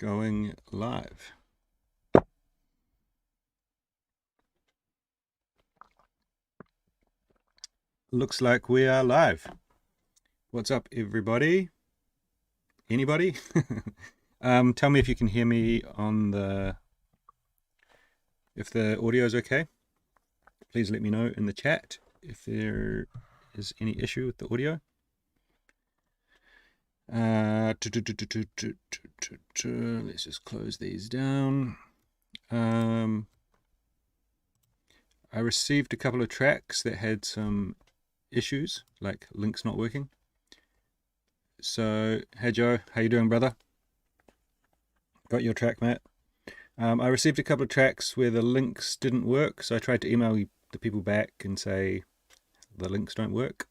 going live. Looks like we are live. What's up, everybody? Anybody? Tell me if you can hear me on if the audio is okay. Please let me know in the chat if there is any issue with the audio. Let's just close these down. I received a couple of tracks that had some issues, like links not working. So, hey Joe, how you doing, brother? Got your track, Matt. I received a couple of tracks where the links didn't work, so I tried to email the people back and say the links don't work.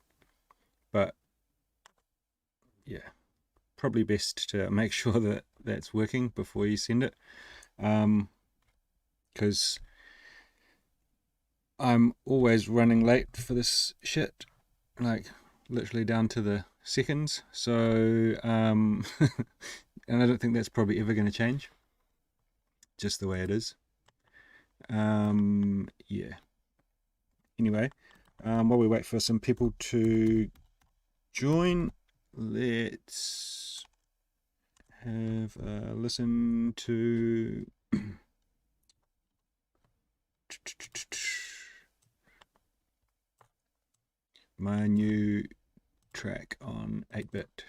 But yeah, probably best to make sure that that's working before you send it, because I'm always running late for this shit, like literally down to the seconds. So and I don't think that's probably ever going to change, just the way it is. Yeah, anyway, while we wait for some people to join, let's have a listen to my new track on 8-bit.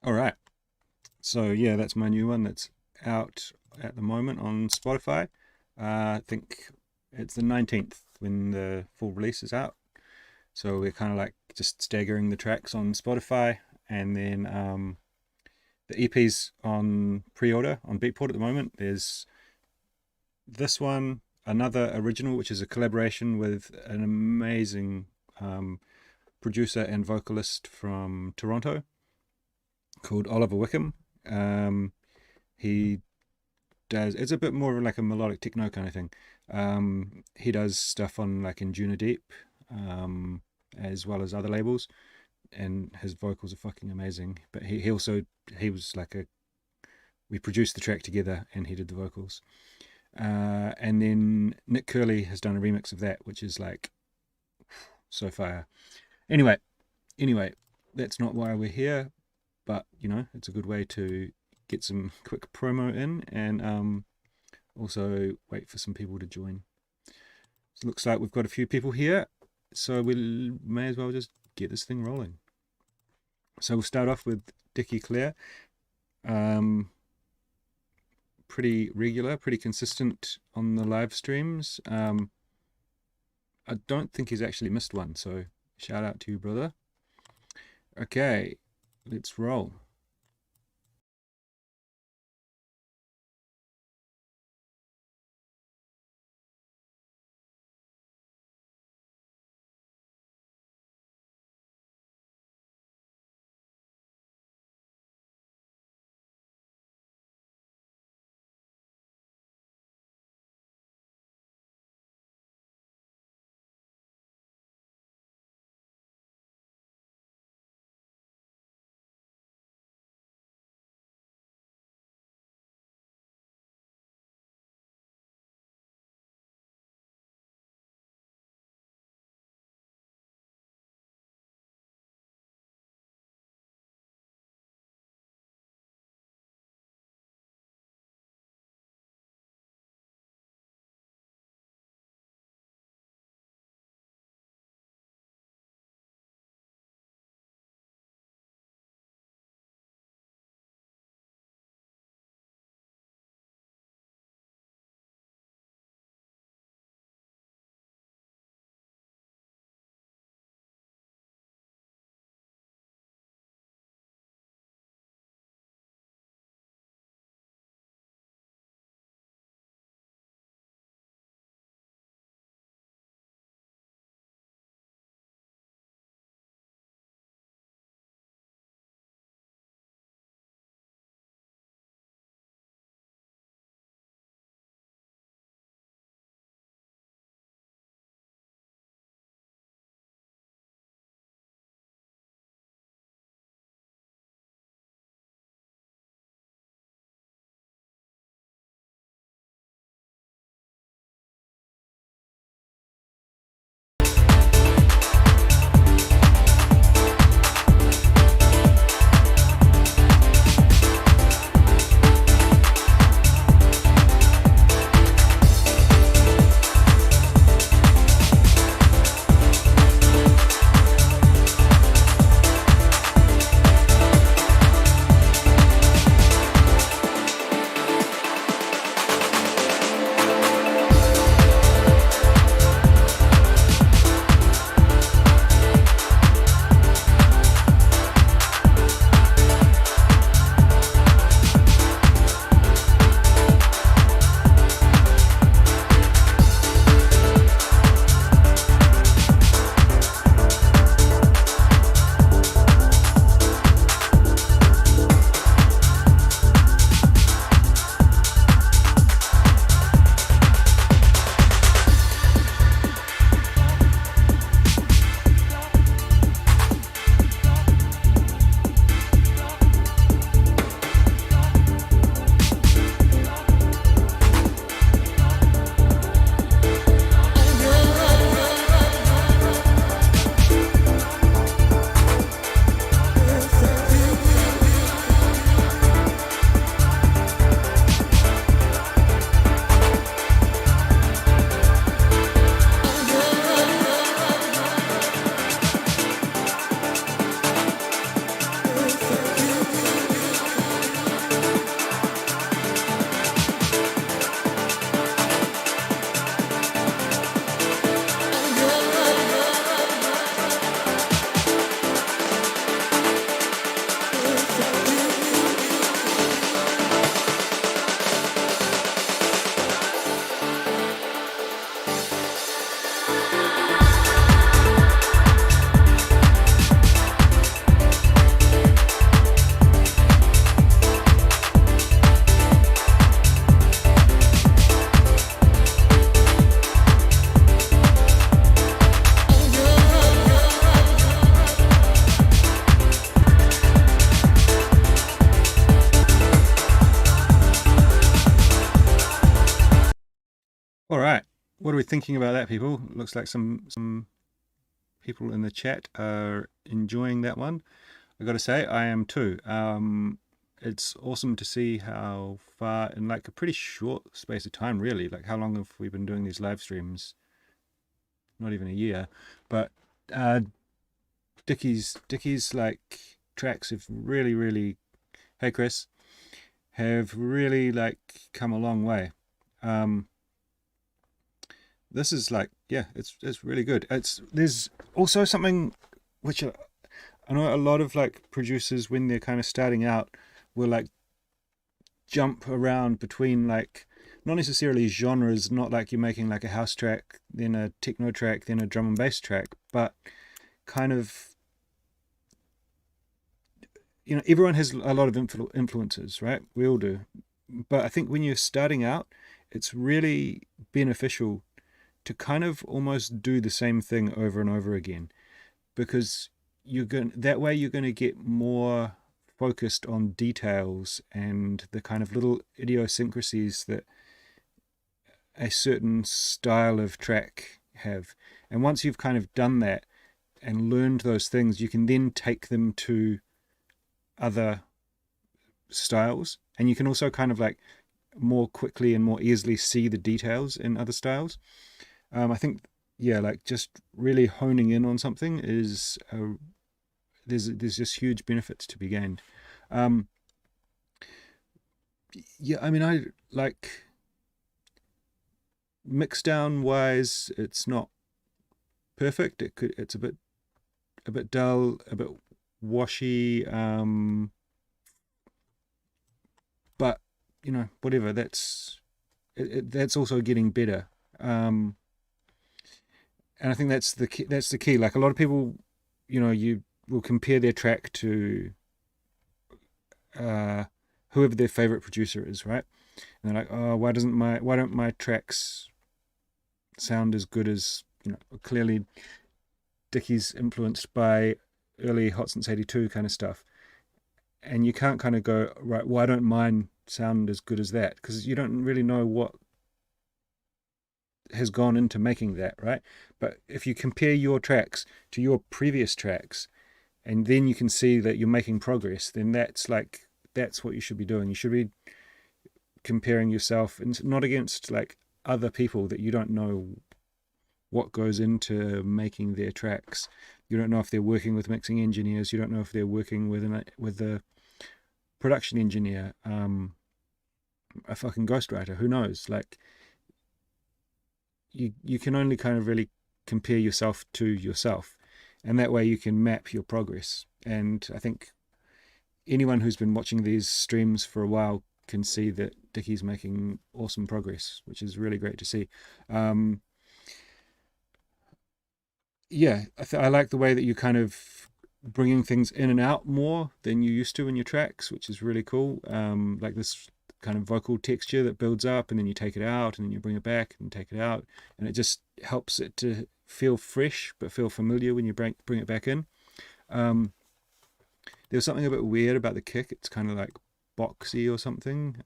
All right. So yeah, that's my new one that's out at the moment on Spotify. I think it's the 19th when the full release is out. So we're kind of like just staggering the tracks on Spotify, and then the EP's on pre-order on Beatport at the moment. There's this one, another original, which is a collaboration with an amazing producer and vocalist from Toronto called Oliver Wickham. He does, it's a bit more like a melodic techno kind of thing. He does stuff on like Injuna Deep, as well as other labels, and his vocals are fucking amazing. But he also, he was like a, we produced the track together and he did the vocals. And then Nick Curley has done a remix of that, which is like so fire. Anyway, that's not why we're here, but you know, it's a good way to get some quick promo in, and also wait for some people to join. So it looks like we've got a few people here, so we may as well just get this thing rolling. So we'll start off with Dickie Clare. Pretty regular, pretty consistent on the live streams. I don't think he's actually missed one, so shout out to you, brother. Okay, let's roll. what are we thinking about that, people? Looks like some people in the chat are enjoying that one. I got to say, I am too. It's awesome to see how far in like a pretty short space of time, really. Like, how long have we been doing these live streams? Not even a year, but Dickie's like tracks have really, hey Chris, have really like come a long way. This is like, yeah, it's really good. There's also something which I know a lot of like producers, when they're kind of starting out, will like jump around between like, not necessarily genres, not like you're making like a house track, then a techno track, then a drum and bass track, but kind of, you know, everyone has a lot of influences, right? We all do. But I think when you're starting out, it's really beneficial to kind of almost do the same thing over and over again, because that way you're going to get more focused on details and the kind of little idiosyncrasies that a certain style of track have. And once you've kind of done that and learned those things, you can then take them to other styles, and you can also kind of like more quickly and more easily see the details in other styles. I think, yeah, like just really honing in on something is there's just huge benefits to be gained. Yeah, I mean, I like mix down wise, it's not perfect. It's a bit dull, a bit washy, but you know, whatever. That's also getting better. And I think that's the key. That's the key. Like a lot of people, you know, you will compare their track to whoever their favorite producer is, right? And they're like, oh, why don't my tracks sound as good as, you know, clearly Dickie's influenced by early Hot Since '82 kind of stuff. And you can't kind of go, right, why don't mine sound as good as that? Because you don't really know what has gone into making that, right? But if you compare your tracks to your previous tracks, and then you can see that you're making progress, then that's what you should be doing. You should be comparing yourself, and not against like other people that you don't know what goes into making their tracks. You don't know if they're working with mixing engineers. You don't know if they're working with a production engineer, a fucking ghostwriter. Who knows? Like, you can only kind of really compare yourself to yourself, and that way you can map your progress. And I think anyone who's been watching these streams for a while can see that Dickie's making awesome progress, which is really great to see. Yeah, I like the way that you kind of bringing things in and out more than you used to in your tracks, which is really cool. Like this kind of vocal texture that builds up, and then you take it out, and then you bring it back and take it out, and it just helps it to feel fresh but feel familiar when you bring it back in. There's something a bit weird about the kick. It's kind of like boxy or something.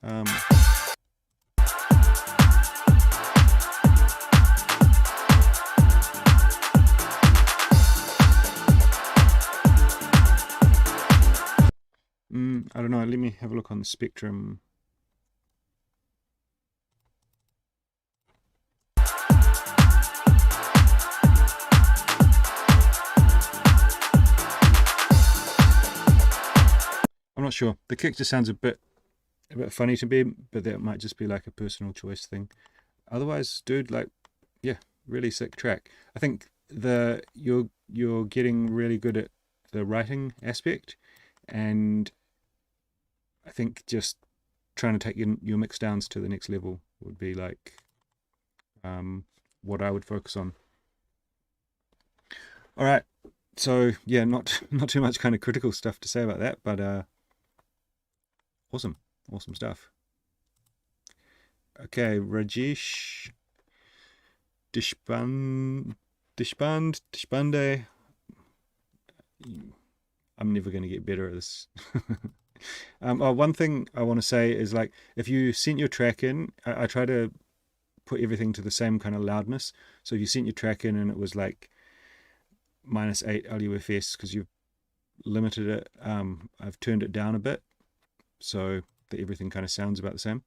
I don't know. Let me have a look on the spectrum. I'm not sure. The kick just sounds a bit funny to me, but that might just be like a personal choice thing. Otherwise, dude, like, yeah, really sick track. I think you're getting really good at the writing aspect, and I think just trying to take your mix downs to the next level would be like what I would focus on. All right, so yeah, not too much kind of critical stuff to say about that, but awesome stuff. Okay, Rajesh Deshpande. I'm never going to get better at this. One thing I want to say is, like, if you sent your track in, I try to put everything to the same kind of loudness. So if you sent your track in and it was like -8 LUFS because you've limited it, I've turned it down a bit so that everything kind of sounds about the same.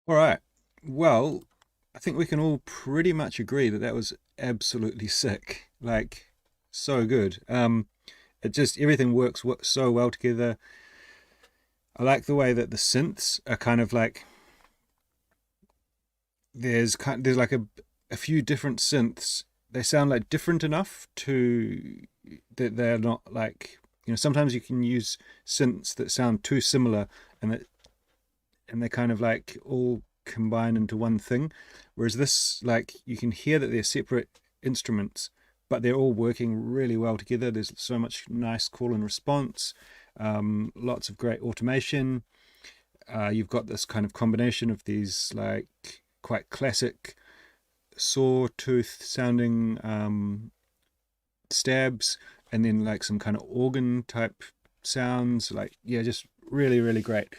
All right. Well, I think we can all pretty much agree that that was absolutely sick. Like, so good. It just everything works so well together. I like the way that the synths are kind of like there's like a few different synths. They sound like different enough to that they're not like, sometimes you can use synths that sound too similar and they kind of like all combine into one thing, whereas this, like, you can hear that they're separate instruments but they're all working really well together. There's so much nice call and response, lots of great automation. You've got this kind of combination of these like quite classic sawtooth sounding stabs, and then like some kind of organ type sounds. Like, yeah, just really, really great.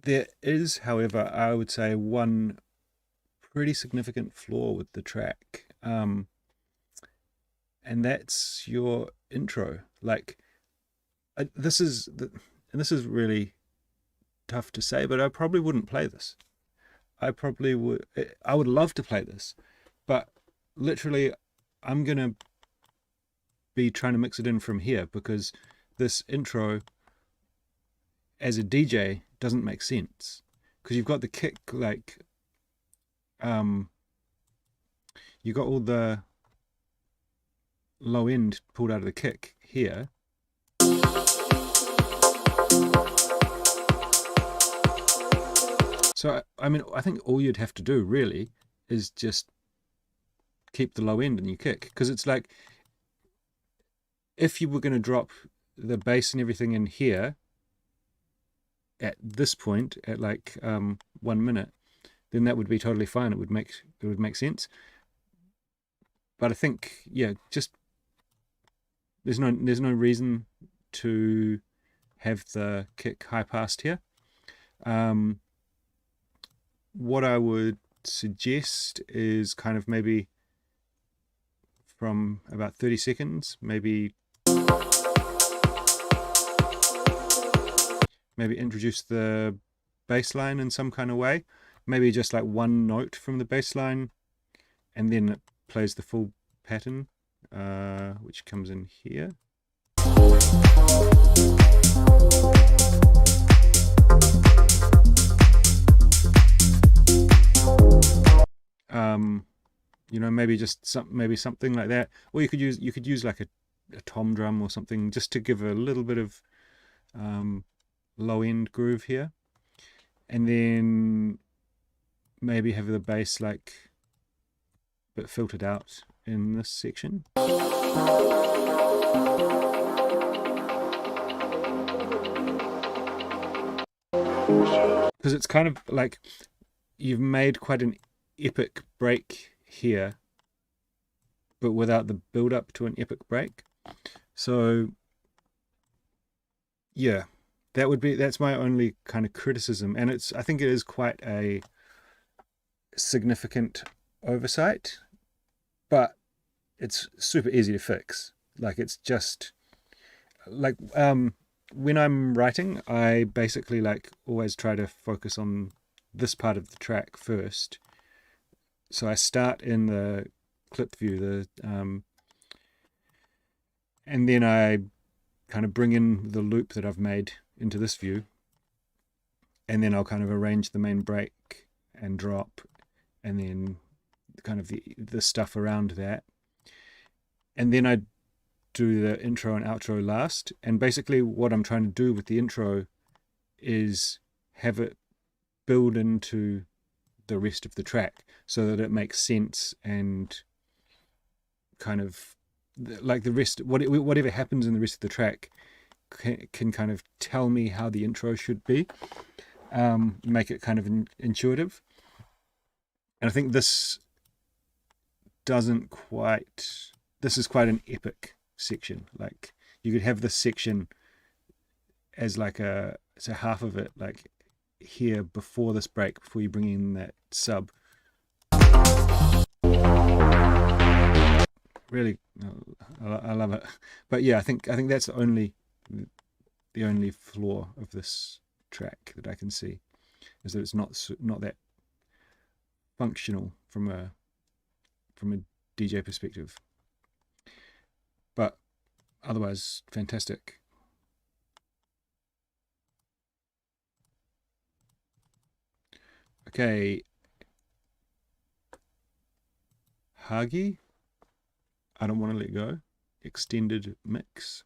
There is, however, I would say one pretty significant flaw with the track, and that's your intro. Like, this is really tough to say, but I probably wouldn't play this. I would love to play this, but literally I'm gonna be trying to mix it in from here, because this intro as a DJ doesn't make sense, because you've got the kick, like you got all the low end pulled out of the kick here. So I mean, I think all you'd have to do really is just keep the low end in your kick, because it's like, if you were going to drop the bass and everything in here at this point at like 1 minute, then that would be totally fine. It would make sense. But I think, yeah, just there's no reason to have the kick high passed here. What I would suggest is kind of maybe from about 30 seconds, maybe introduce the bass line in some kind of way. Maybe just like one note from the bass line, and then it plays the full pattern, which comes in here. Maybe just something like that, or you could use like a tom drum or something, just to give a little bit of low end groove here, and then maybe have the bass like a bit filtered out in this section. Because it's kind of like you've made quite an epic break here, but without the build up to an epic break. So yeah, that's my only kind of criticism, and I think it is quite a significant oversight, but it's super easy to fix. Like, it's just like when I'm writing, I basically like always try to focus on this part of the track first. So I start in the clip view, and then I kind of bring in the loop that I've made into this view, and then I'll kind of arrange the main break and drop, and then kind of the stuff around that, and then I do the intro and outro last. And basically what I'm trying to do with the intro is have it build into the rest of the track so that it makes sense, and kind of like the rest, whatever happens in the rest of the track can kind of tell me how the intro should be, make it kind of intuitive. And I think this is quite an epic section. Like, you could have this section as like so half of it like here before this break, before you bring in that sub. Really, I love it. But yeah, I think that's the only flaw of this track that I can see. is that it's not that functional from a DJ perspective. But otherwise, fantastic. Okay, Hagi, I Don't Want to Let Go, extended mix.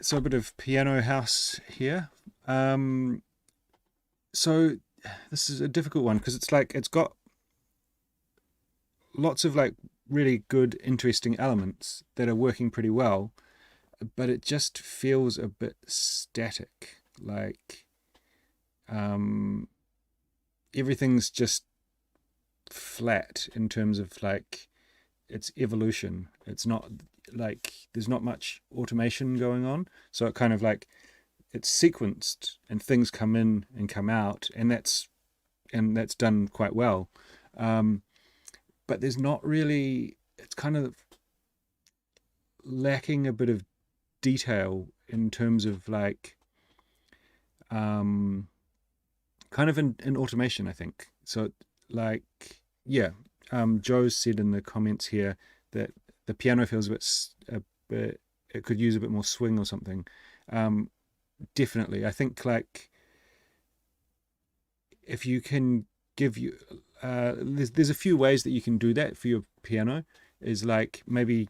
So a bit of piano house here. So this is a difficult one because it's like it's got lots of like really good, interesting elements that are working pretty well, but it just feels a bit static. Like everything's just flat in terms of like its evolution. It's not like there's not much automation going on, so it kind of like it's sequenced and things come in and come out, and that's done quite well. But there's not really, it's kind of lacking a bit of detail in terms of like kind of in automation, I think. So like, yeah, Joe said in the comments here that the piano feels a bit, it could use a bit more swing or something. Definitely, I think like if you can give you there's a few ways that you can do that for your piano. Is like, maybe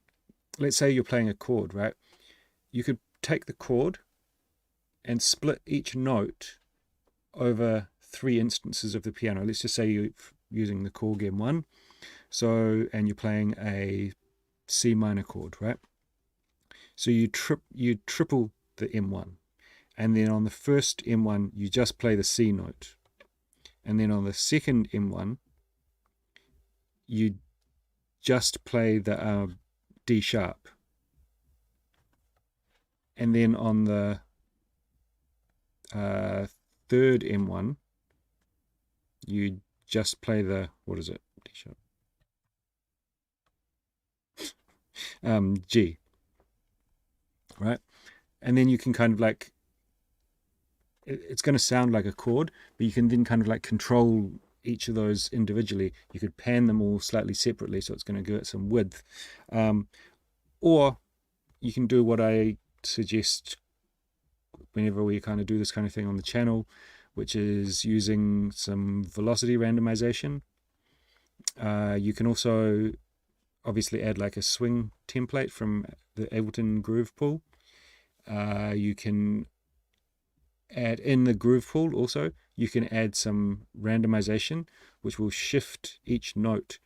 let's say you're playing a chord, right? You could take the chord and split each note over 3 instances of the piano. Let's just say you're using the chord M1, and you're playing a C minor chord, right? So you triple the M1, and then on the first M1 you just play the C note, and then on the second M1 you just play the D sharp, and then on the third M1 you just play the, what is it, D sharp, G, right? And then you can kind of like, it's going to sound like a chord, but you can then kind of like control each of those individually. You could pan them all slightly separately, so it's going to give it some width. Or you can do what I suggest whenever we kind of do this kind of thing on the channel, which is using some velocity randomization. You can also obviously add like a swing template from the Ableton Groove Pool. You can add in the Groove Pool also, you can add some randomization, which will shift each note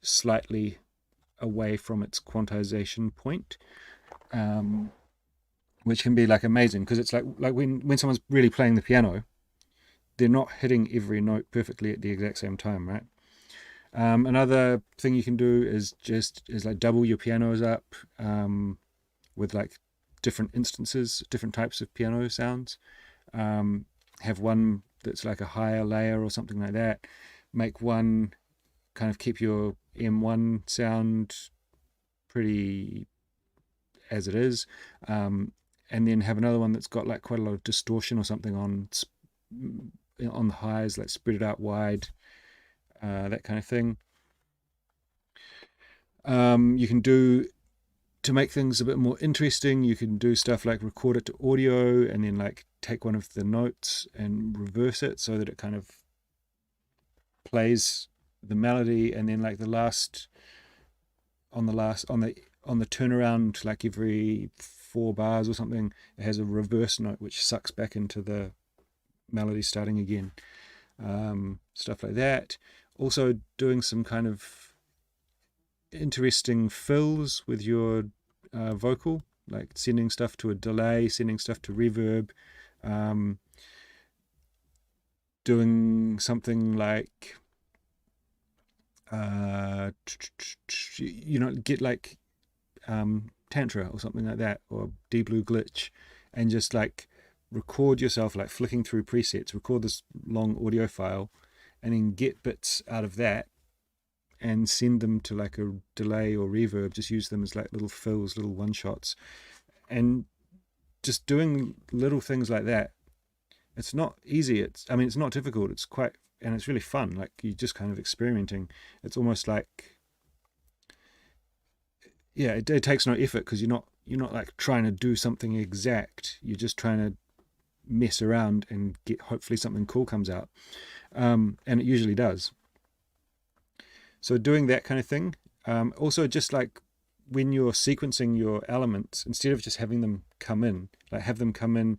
slightly away from its quantization point, which can be like amazing, because it's like when someone's really playing the piano, they're not hitting every note perfectly at the exact same time, right? Another thing you can do is like double your pianos up with like different instances, different types of piano sounds. Have one that's like a higher layer or something like that. Make one kind of keep your M1 sound pretty as it is, and then have another one that's got like quite a lot of distortion or something on the highs, like spread it out wide, that kind of thing. You can do, to make things a bit more interesting, you can do stuff like record it to audio and then like take one of the notes and reverse it so that it kind of plays the melody, and then like on the turnaround, like every 4 bars or something, it has a reverse note which sucks back into the melody starting again. Stuff like that. Also doing some kind of interesting fills with your vocal, like sending stuff to a delay, sending stuff to reverb, doing something like get like Tantra or something like that, or Deep Blue Glitch, and just like record yourself like flicking through presets, record this long audio file, and then get bits out of that and send them to like a delay or reverb. Just use them as like little fills, little one-shots, and just doing little things like that. It's not easy, it's not difficult, and it's really fun. Like, you're just kind of experimenting. It's almost like, yeah, it takes no effort, because you're not like trying to do something exact. You're just trying to mess around and hopefully something cool comes out, and it usually does. So doing that kind of thing. Also, just like when you're sequencing your elements, instead of just having them come in, like have them come in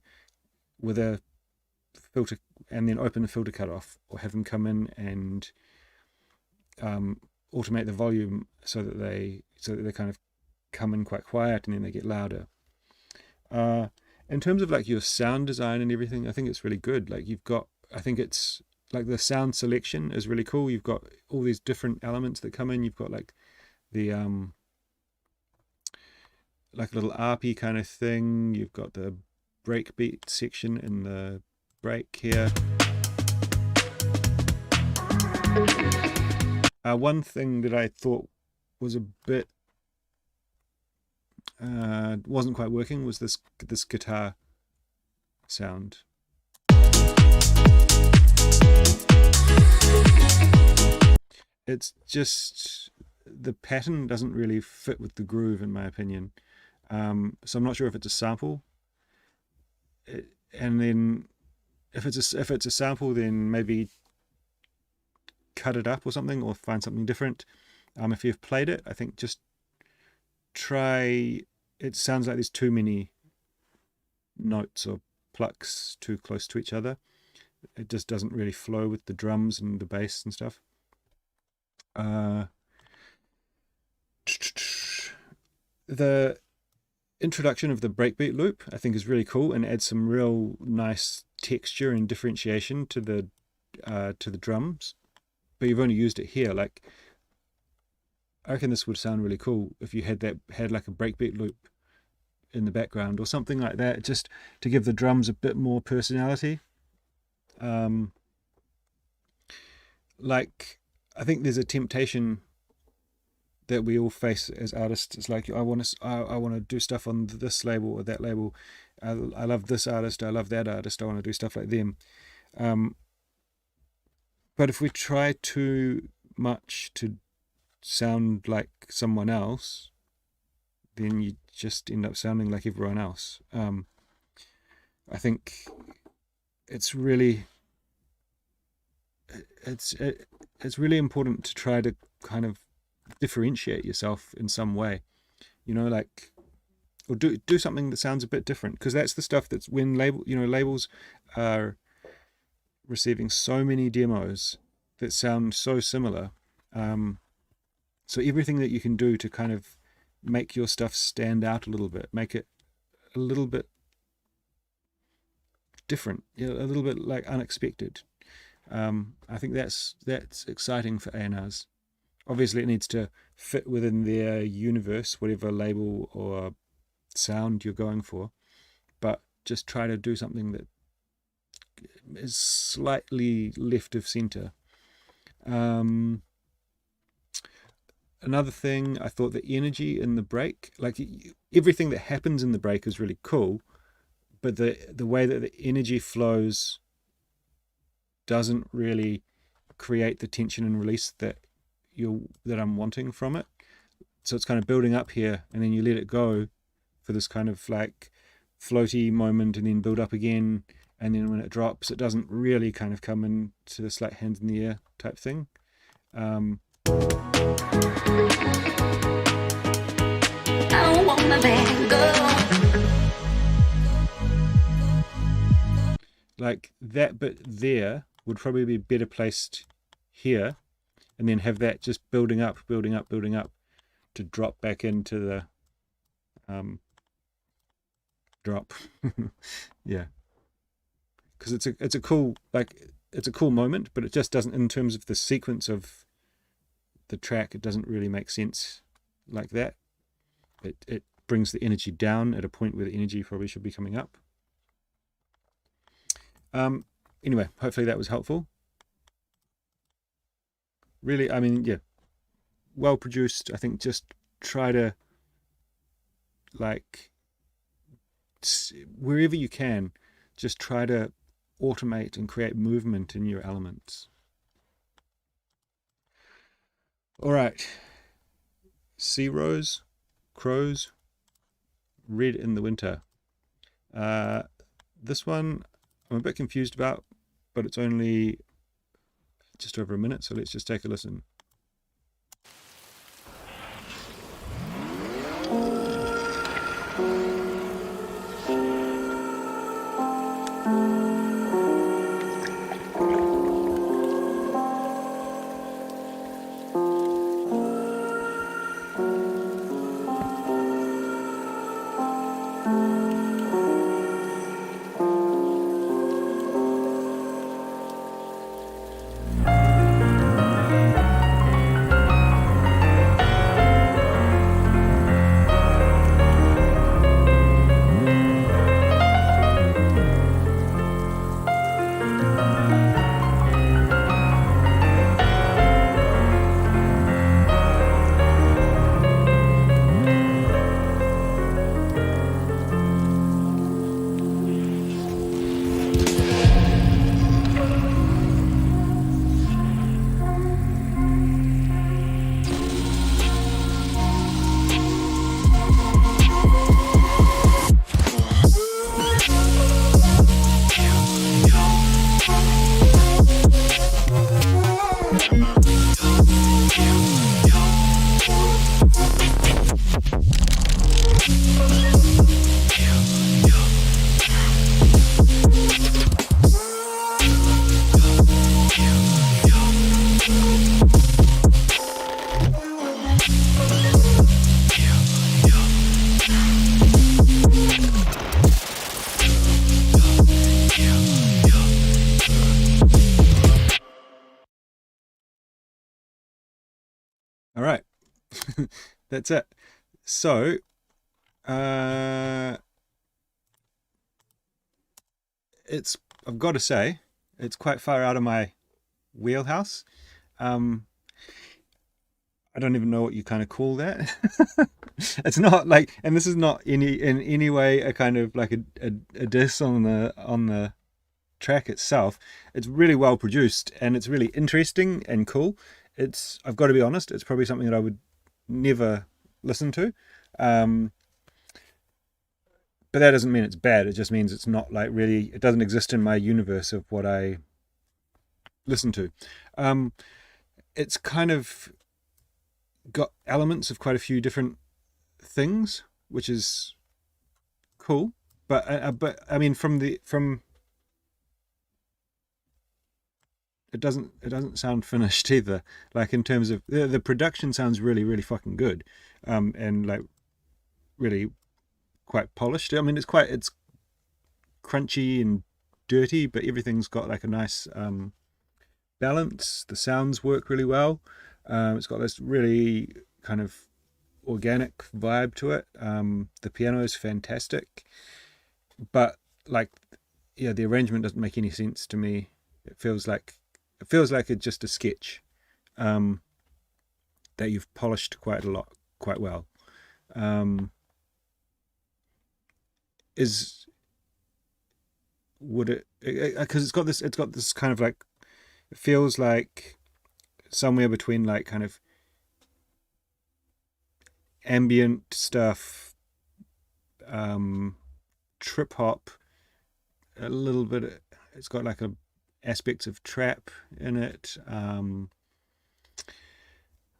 with a filter and then open the filter cutoff, or have them come in and automate the volume so that they kind of come in quite quiet and then they get louder. In terms of like your sound design and everything, I think it's really good. Like, I think it's like the sound selection is really cool. You've got all these different elements that come in. You've got like the like a little arpy kind of thing. You've got the breakbeat section in the break here. One thing that I thought was a bit wasn't quite working was this guitar sound. It's just the pattern doesn't really fit with the groove, in my opinion. So I'm not sure if it's a sample. And then if it's a sample, then maybe cut it up or something, or find something different. If you've played it, I think just try. It sounds like there's too many notes or plucks too close to each other. It just doesn't really flow with the drums and the bass and stuff. The introduction of the breakbeat loop I think is really cool and adds some real nice texture and differentiation to the drums. But you've only used it here. Like, I reckon this would sound really cool if you had like a breakbeat loop in the background or something like that, just to give the drums a bit more personality. Like, I think there's a temptation that we all face as artists. It's like, I want to do stuff on this label or that label. I love this artist. I love that artist. I want to do stuff like them. But if we try too much to sound like someone else, then you just end up sounding like everyone else. I think it's really important to try to kind of differentiate yourself in some way, like, or do something that sounds a bit different, because that's the stuff that's when labels are receiving so many demos that sound so similar. So everything that you can do to kind of make your stuff stand out a little bit, make it a little bit different, a little bit like unexpected. I think that's exciting for A&Rs. Obviously, it needs to fit within their universe, whatever label or sound you're going for. But just try to do something that is slightly left of center. Another thing, I thought the energy in the break, like everything that happens in the break is really cool, but the way that the energy flows doesn't really create the tension and release that I'm wanting from it. So it's kind of building up here, and then you let it go for this kind of like floaty moment, and then build up again, and then when it drops, it doesn't really kind of come into this like hands in the air type thing. I wanna let go. Like that bit there would probably be better placed here, and then have that just building up to drop back into the drop. Yeah, because it's a cool moment, but it just doesn't, in terms of the sequence of the track, it doesn't really make sense like that. It brings the energy down at a point where the energy probably should be coming up. Anyway, hopefully that was helpful. Really, I mean, yeah, well produced. I think just try to, like, wherever you can, just try to automate and create movement in your elements. All right, Sea Rose, Crows, Red in the Winter. This one I'm a bit confused about, but it's only just over a minute, so let's just take a listen. All right. That's it. So, I've got to say, it's quite far out of my wheelhouse. I don't even know what you kind of call that. It's not like, and this is not in any way a kind of like a diss on the track itself. It's really well produced and it's really interesting and cool. I've got to be honest, it's probably something that I would never listen to. But that doesn't mean it's bad. It just means it's not like really, it doesn't exist in my universe of what I listen to. It's kind of got elements of quite a few different things, which is cool. But I mean, from it doesn't sound finished either. Like in terms of the production sounds really, really fucking good, and like really quite polished. I mean, it's crunchy and dirty, but everything's got like a nice balance. The sounds work really well. It's got this really kind of organic vibe to it. The piano is fantastic, but like, yeah, the arrangement doesn't make any sense to me. It feels like it's just a sketch that you've polished quite well. Would it, because it's got this kind of like, it feels like somewhere between like kind of ambient stuff, trip hop, a little bit, it's got like aspects of trap in it. I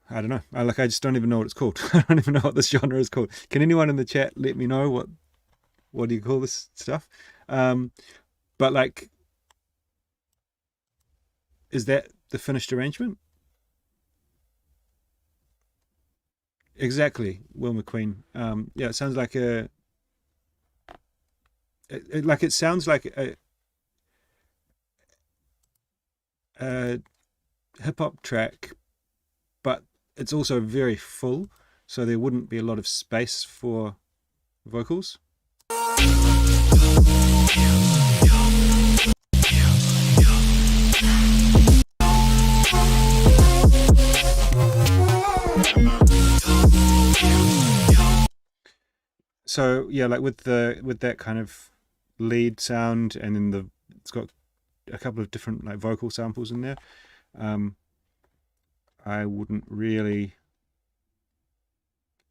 don't know. I just don't even know what it's called. I don't even know what this genre is called. Can anyone in the chat let me know what do you call this stuff? But like, is that the finished arrangement? Exactly, Will McQueen. Yeah, it sounds like it sounds like a hip hop track, but it's also very full, so there wouldn't be a lot of space for vocals. So yeah, like with that kind of lead sound, and then it's got a couple of different like vocal samples in there. I wouldn't really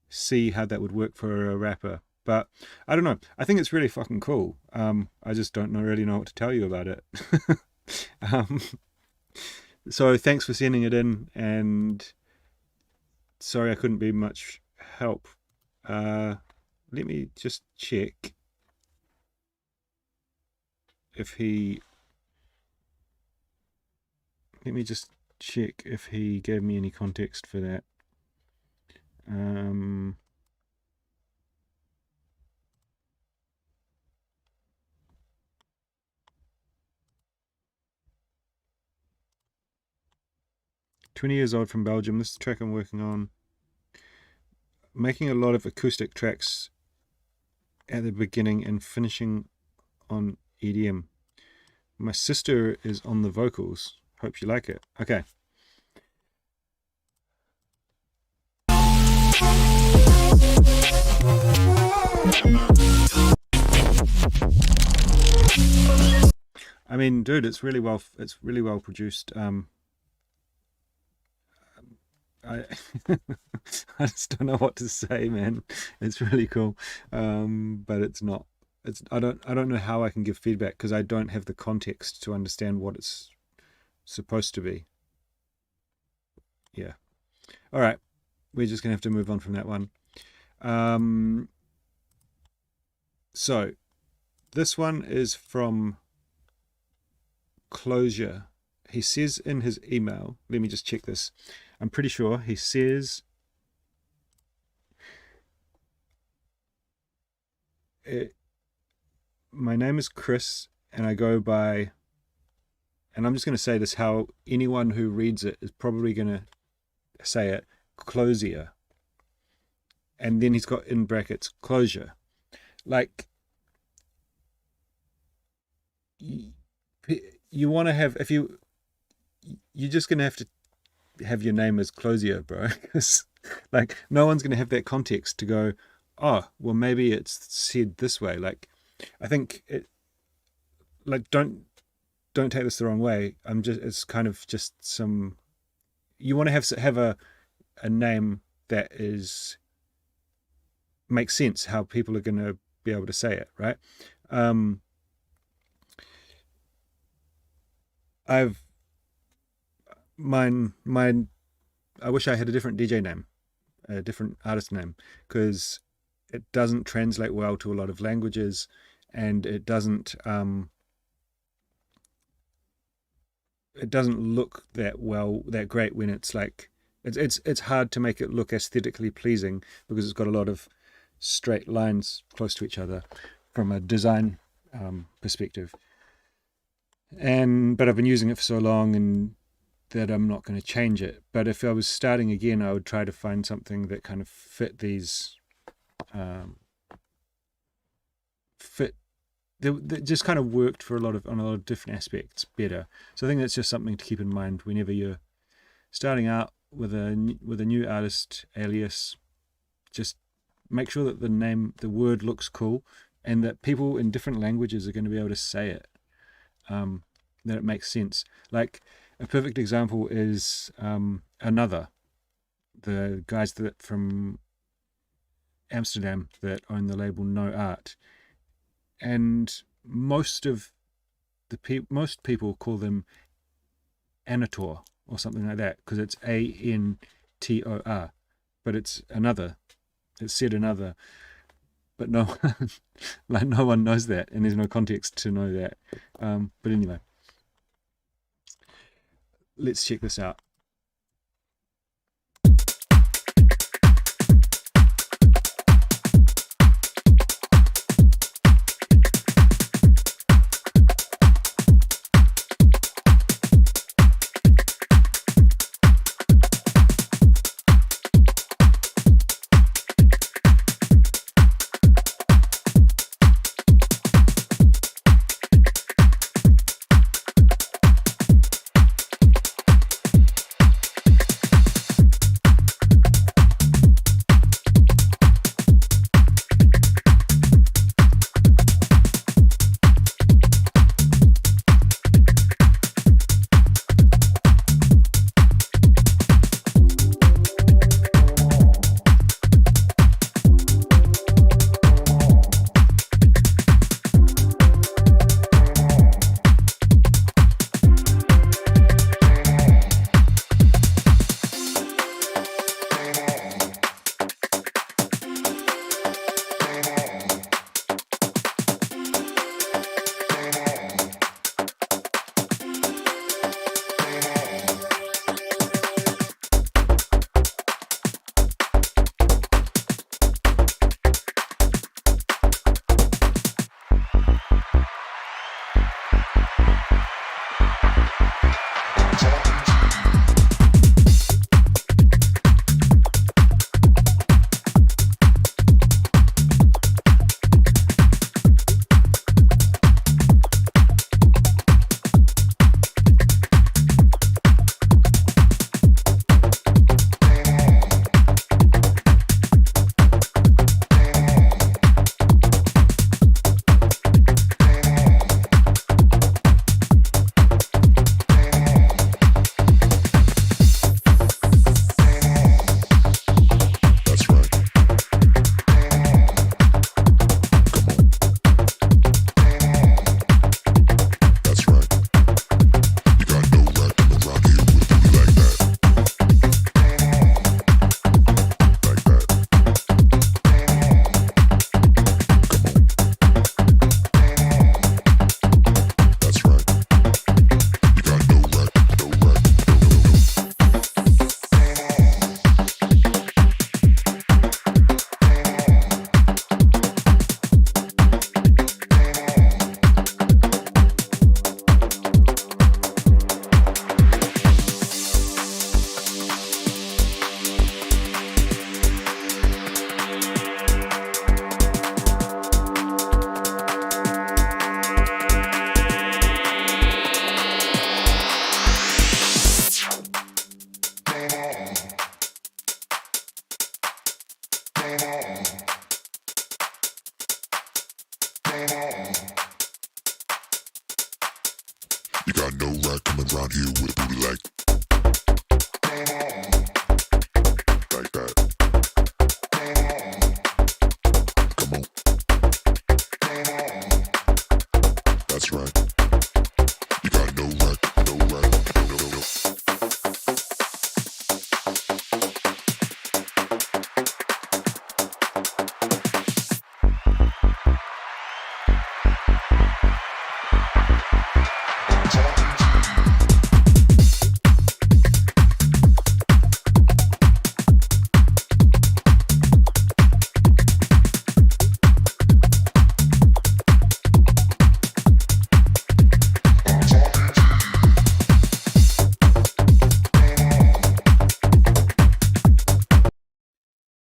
see how that would work for a rapper, but I don't know. I think it's really fucking cool. I just don't really know what to tell you about it. So thanks for sending it in, and sorry I couldn't be much help. Let me just check if he gave me any context for that. 20 years old from Belgium. This is the track I'm working on. Making a lot of acoustic tracks at the beginning and finishing on EDM. My sister is on the vocals. Hope you like it. Okay. I mean, dude, it's really well produced. I I just don't know what to say, man. It's really cool, but it's not. I don't know how I can give feedback because I don't have the context to understand what it's supposed to be. Yeah. All right, we're just gonna have to move on from that one. So this one is from Closure. He says in his email, let me just check this. I'm pretty sure he says my name is Chris and I go by, and I'm just going to say this how anyone who reads it is probably going to say it, closier, and then he's got in brackets closure. Like, you want to have, if you're just going to have your name as closier, bro, because like no one's going to have that context to go, oh, well, maybe it's said this way. Like, I think it, like, don't take this the wrong way. It's kind of just some, you want to have a name that makes sense how people are going to be able to say it, right? I wish I had a different DJ name, a different artist name, because it doesn't translate well to a lot of languages, and it doesn't look that great when it's like, it's hard to make it look aesthetically pleasing because it's got a lot of straight lines close to each other from a design perspective. But I've been using it for so long and that I'm not going to change it. But if I was starting again, I would try to find something that kind of fit these, that just kind of worked on a lot of different aspects better. So I think that's just something to keep in mind whenever you're starting out with a new artist alias. Just make sure that the word looks cool, and that people in different languages are going to be able to say it, that it makes sense. Like, a perfect example is Another, the guys from Amsterdam that own the label No Art, and most people call them Anator or something like that, because it's Antor, but it's Another. It's said Another, but no one knows that, and there's no context to know that. But anyway, let's check this out.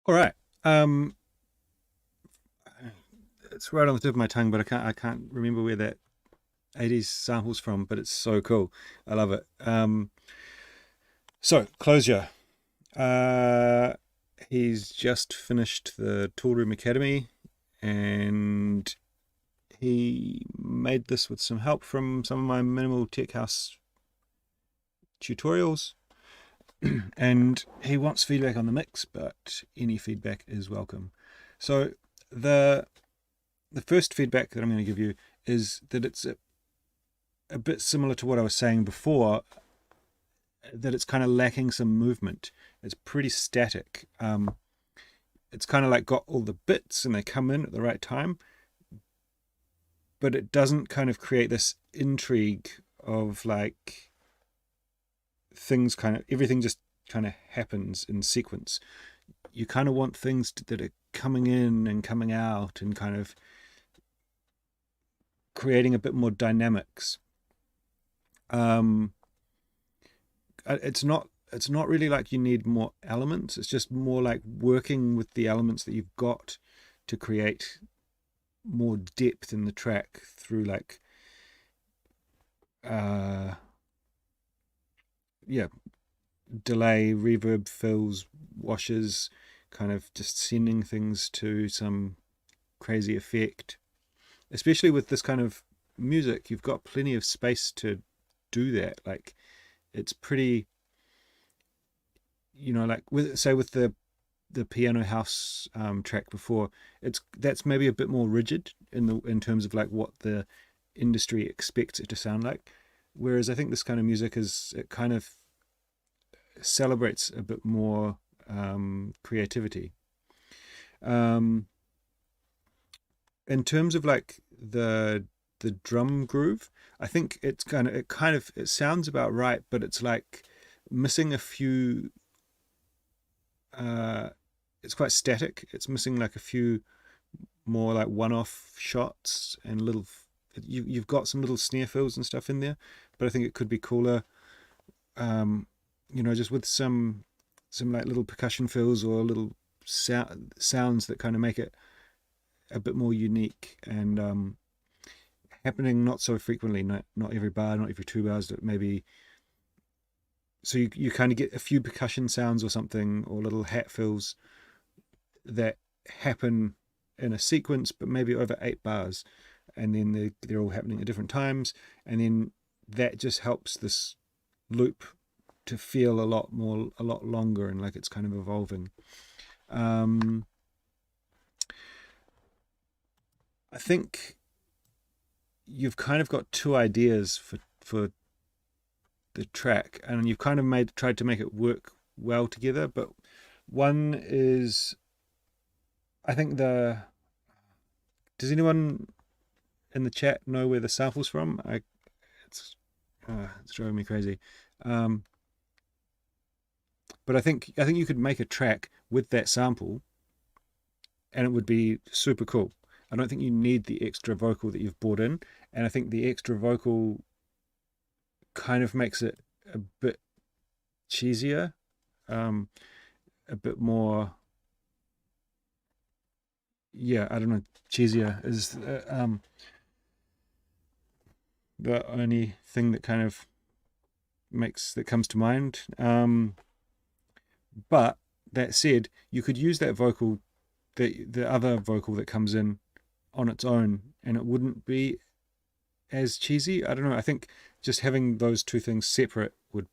All right. It's right on the tip of my tongue, but I can't remember where that 80s sample's from, but it's so cool. I love it. So Closure. He's just finished the Toolroom Academy, and he made this with some help from some of my minimal tech house tutorials. And he wants feedback on the mix, but any feedback is welcome. So the first feedback that I'm going to give you is that it's a bit similar to what I was saying before, that it's kind of lacking some movement. It's pretty static. It's kind of like got all the bits and they come in at the right time, but it doesn't kind of create this intrigue of like things everything just kind of happens in sequence. You kind of want things that are coming in and coming out and kind of creating a bit more dynamics. It's not really like you need more elements. It's just more like working with the elements that you've got to create more depth in the track through like delay, reverb, fills, washes, kind of just sending things to some crazy effect. Especially with this kind of music, you've got plenty of space to do that. Like it's pretty, like with the piano house track before, that's maybe a bit more rigid in terms of like what the industry expects it to sound like. Whereas I think this kind of music it kind of celebrates a bit more creativity. In terms of like the drum groove, I think it sounds about right, but it's like missing a few. It's quite static. It's missing like a few more like one-off shots and little. You've got some little snare fills and stuff in there, but I think it could be cooler. Just with some like little percussion fills or little sounds that kind of make it a bit more unique and happening not so frequently, not every bar, not every 2 bars, but maybe. So you kind of get a few percussion sounds or something, or little hat fills that happen in a sequence, but maybe over 8 bars, and then they're all happening at different times, and then that just helps this loop to feel a lot longer and like it's kind of evolving. I think you've kind of got two ideas for the track, and you've kind of tried to make it work well together. But one is, I think does anyone in the chat know where the sample's from? It's driving me crazy. But I think you could make a track with that sample and it would be super cool. I don't think you need the extra vocal that you've brought in, and I think the extra vocal kind of makes it a bit cheesier, a bit more, I don't know, cheesier is the only thing that kind of comes to mind. But that said, you could use that vocal, the other vocal that comes in on its own, and it wouldn't be as cheesy. I don't know. I think just having those two things separate would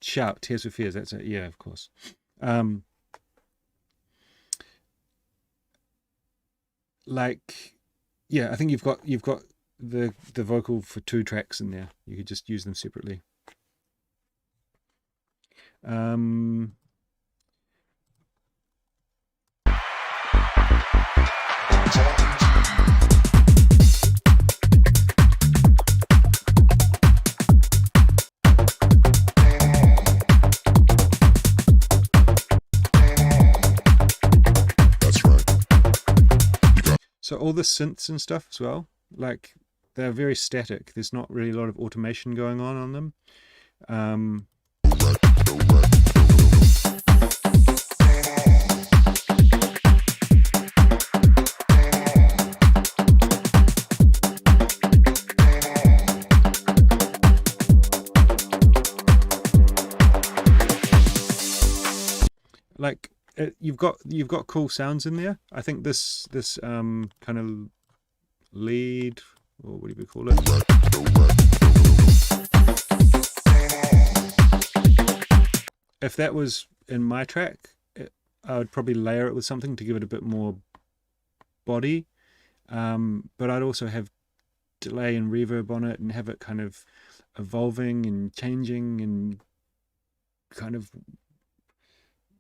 shout. Tears for Fears. That's it. Yeah, of course. Like, yeah, I think you've got the vocal for 2 tracks in there. You could just use them separately. So all the synths and stuff as well, like they're very static. There's not really a lot of automation going on them. Like you've got cool sounds in there. I think this kind of lead, or what do we call it? If that was in my track, I would probably layer it with something to give it a bit more body. But I'd also have delay and reverb on it and have it kind of evolving and changing and kind of,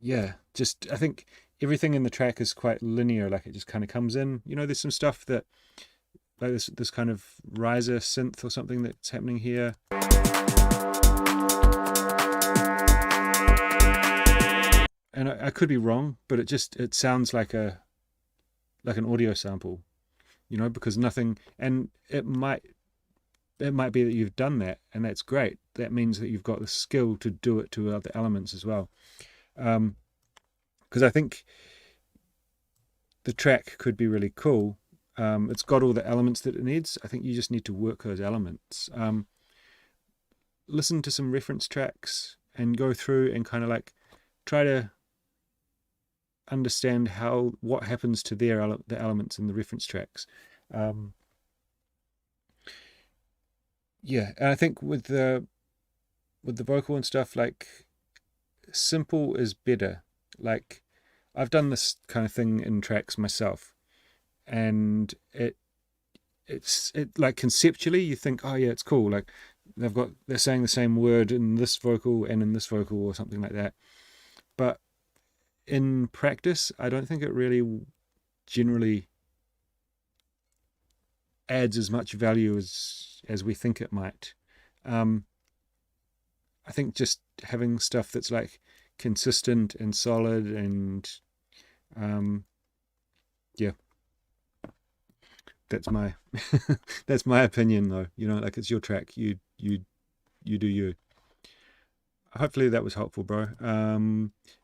yeah, just, I think everything in the track is quite linear, like it just kind of comes in. You know, there's some stuff that, like this kind of riser synth or something that's happening here. And I could be wrong, but it sounds like an audio sample, you know, because nothing, and it might be that you've done that, and that's great. That means that you've got the skill to do it to other elements as well. Because I think the track could be really cool. It's got all the elements that it needs. I think you just need to work those elements. Listen to some reference tracks and go through and kind of like try to understand what happens to the elements in the reference tracks. Yeah, and I think with the vocal and stuff, like simple is better. Like I've done this kind of thing in tracks myself, and it's like conceptually you think, oh yeah, it's cool, like they're saying the same word in this vocal and in this vocal or something like that. But in practice, I don't think it really generally adds as much value as we think it might. I think just having stuff that's like consistent and solid and yeah, that's my that's my opinion though, you know, like it's your track, you do you. Hopefully that was helpful, bro.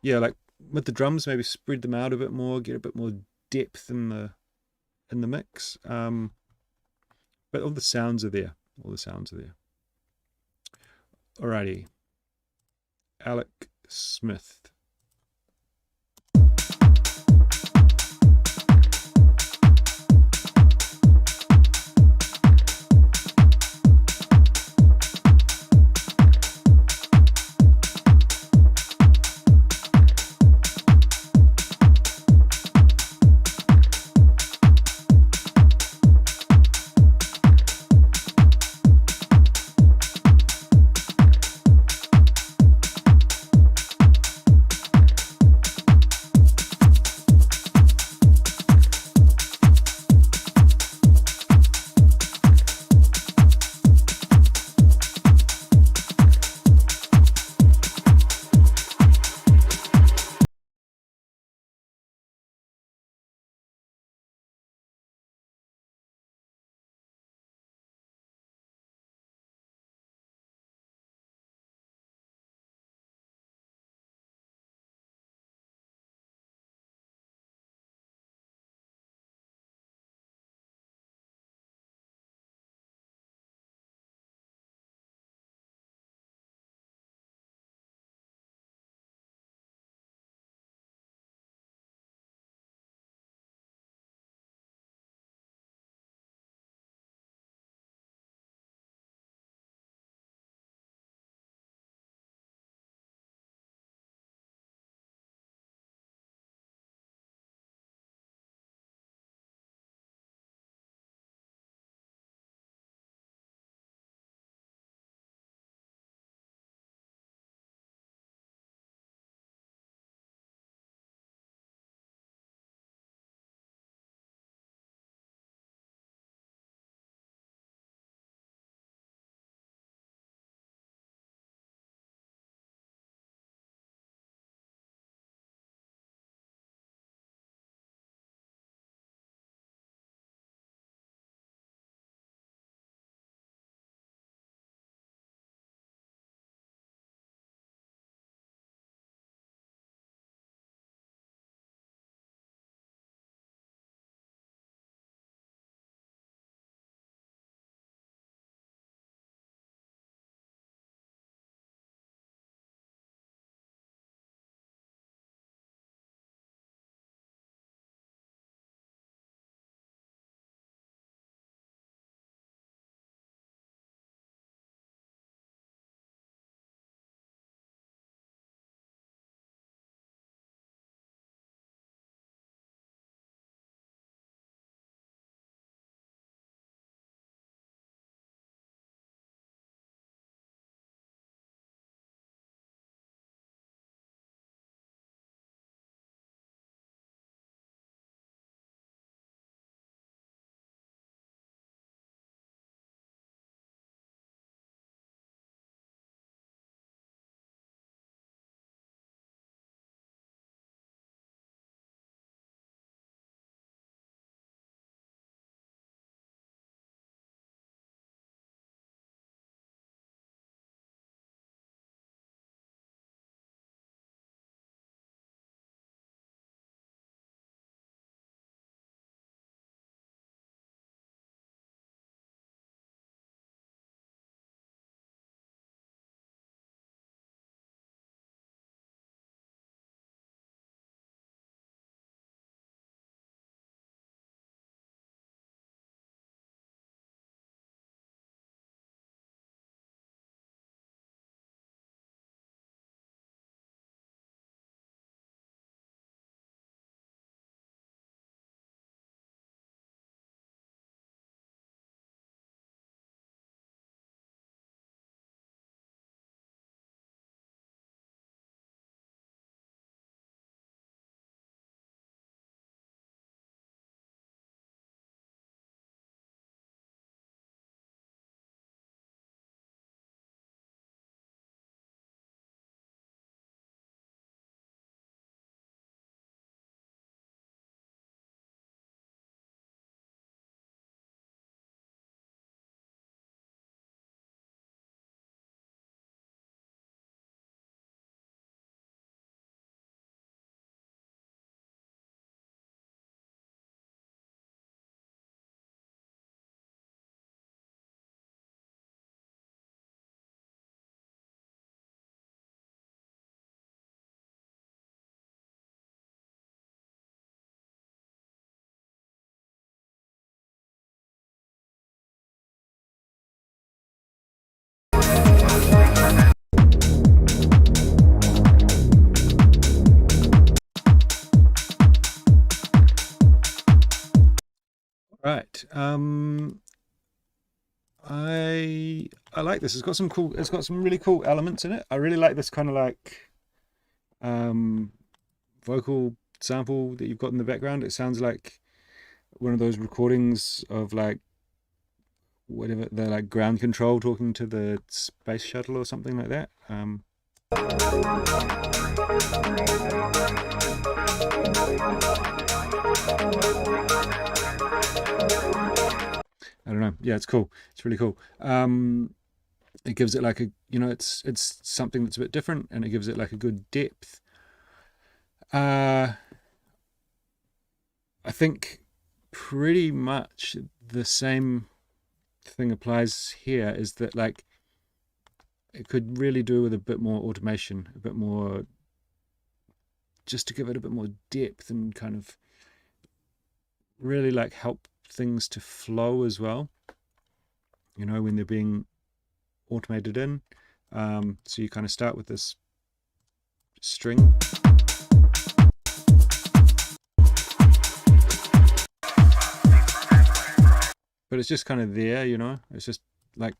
Yeah, like with the drums, maybe spread them out a bit more, get a bit more depth in the mix. But all the sounds are there. Alrighty. Alec Smith. I like this. It's got some really cool elements in it. I really like this kind of like vocal sample that you've got in the background. It sounds like one of those recordings of like whatever, the like ground control talking to the space shuttle or something like that. I don't know. Yeah, it's cool. It's really cool. It gives it like a, you know, it's something that's a bit different, and it gives it like a good depth. I think pretty much the same thing applies here, is that like it could really do with a bit more automation, a bit more, just to give it a bit more depth and kind of really like help things to flow as well, you know, when they're being automated in. So you kind of start with this string, but it's just kind of there, you know. It's just like,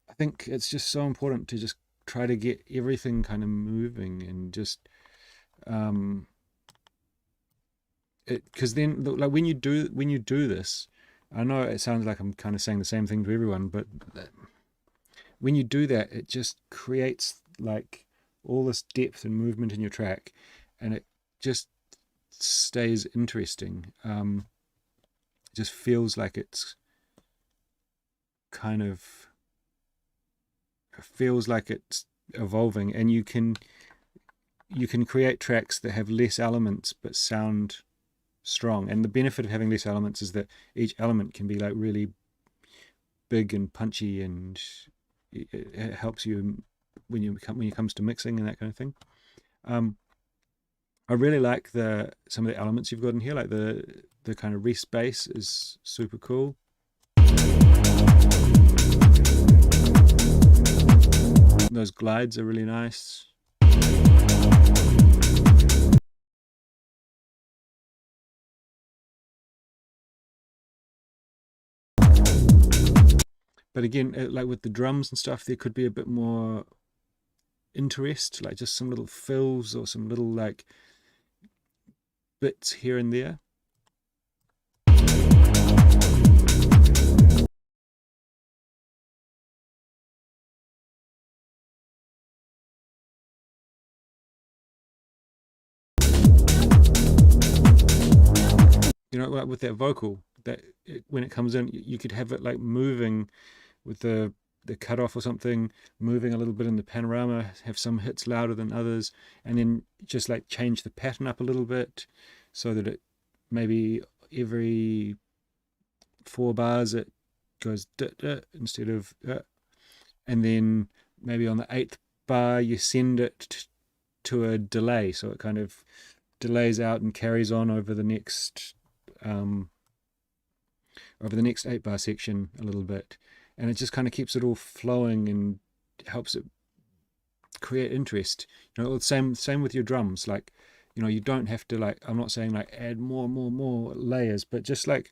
I think it's just so important to just try to get everything kind of moving, and just because then like when you do this, I know it sounds like I'm kind of saying the same thing to everyone, but when you do that, it just creates like all this depth and movement in your track, and it just stays interesting. It just feels like it's kind of, it feels like it's evolving, and you can create tracks that have less elements but sound strong. And the benefit of having less elements is that each element can be like really big and punchy, and it helps you when it comes to mixing and that kind of thing. I really like some of the elements you've got in here, like the kind of rest bass is super cool. Those glides are really nice. But again, like with the drums and stuff, there could be a bit more interest, like just some little fills or some little like bits here and there. You know, like with that vocal, that when it comes in, you could have it like moving with the cutoff or something, moving a little bit in the panorama, have some hits louder than others, and then just like change the pattern up a little bit so that it maybe every 4 bars it goes instead of and then maybe on the 8th bar you send it to a delay, so it kind of delays out and carries on over the next 8 bar section a little bit, and it just kind of keeps it all flowing and helps it create interest. You know, same with your drums. Like, you know, you don't have to, like, I'm not saying like add more layers, but just like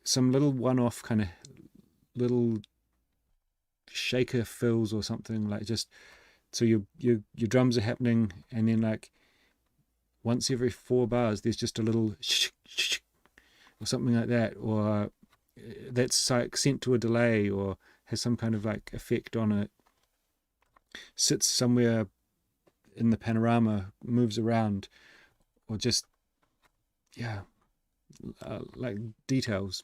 some little one-off kind of little shaker fills or something, like just so your drums are happening, and then like once every 4 bars there's just a little or something like that, or that's like sent to a delay or has some kind of like effect on it, sits somewhere in the panorama, moves around, or just like details.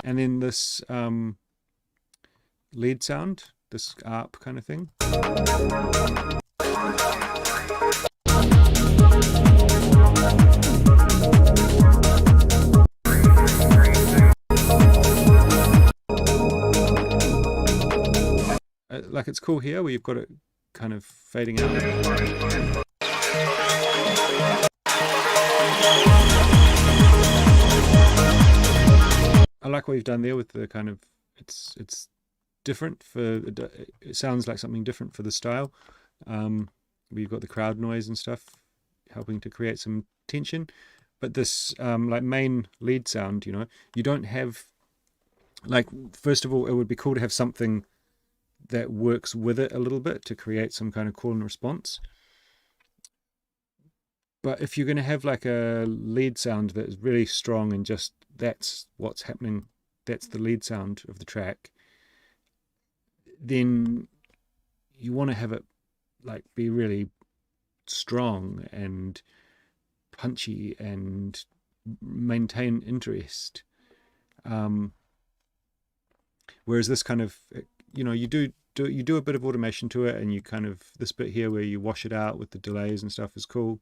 And then this lead sound, this ARP kind of thing. Like, it's cool here where you've got it kind of fading out. I like what you've done there with the kind of, it's different for, it sounds like something different for the style. We've got the crowd noise and stuff helping to create some tension, But this like main lead sound, you don't have, like, first of all, it would be cool to have something that works with it a little bit to create some kind of call and response. But if you're going to have like a lead sound that is really strong and just that's what's happening, that's the lead sound of the track, then you want to have it like be really strong and punchy and maintain interest. Whereas this kind of, you do a bit of automation to it, and you kind of, this bit here where you wash it out with the delays and stuff is cool.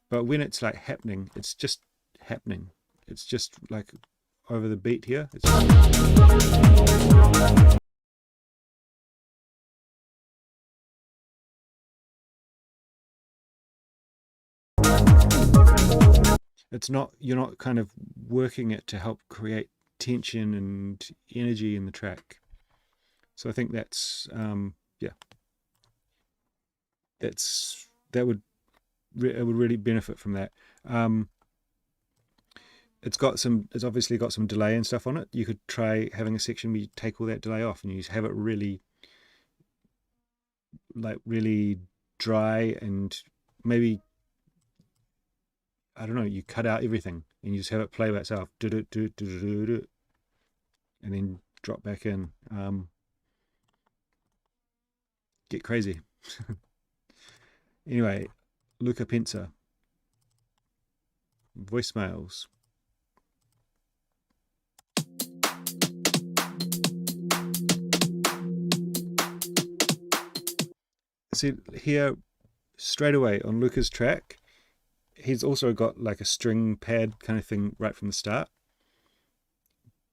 But when it's like happening, it's just happening. It's just like over the beat here. It's not, you're not kind of working it to help create tension and energy in the track. So I think that's, it would really benefit from that. It's obviously got some delay and stuff on it. You could try having a section where you take all that delay off and you have it really dry, and maybe, I don't know, you cut out everything and you just have it play by itself, and then drop back in. Get crazy. Anyway, Luca Pensa. Voicemails. See here, straight away on Luca's track, he's also got like a string pad kind of thing right from the start.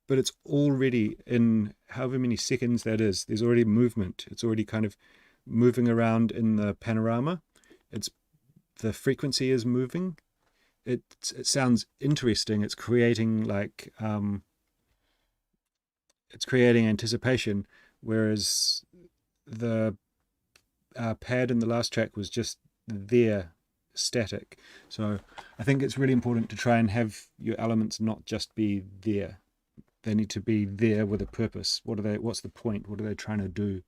But it's already, in however many seconds that is, there's already movement. It's already kind of moving around in the panorama. The frequency is moving. It sounds interesting. It's creating it's creating anticipation, whereas the pad in the last track was just there, static. So I think it's really important to try and have your elements not just be there. They need to be there with a purpose. What's the point? What are they trying to do?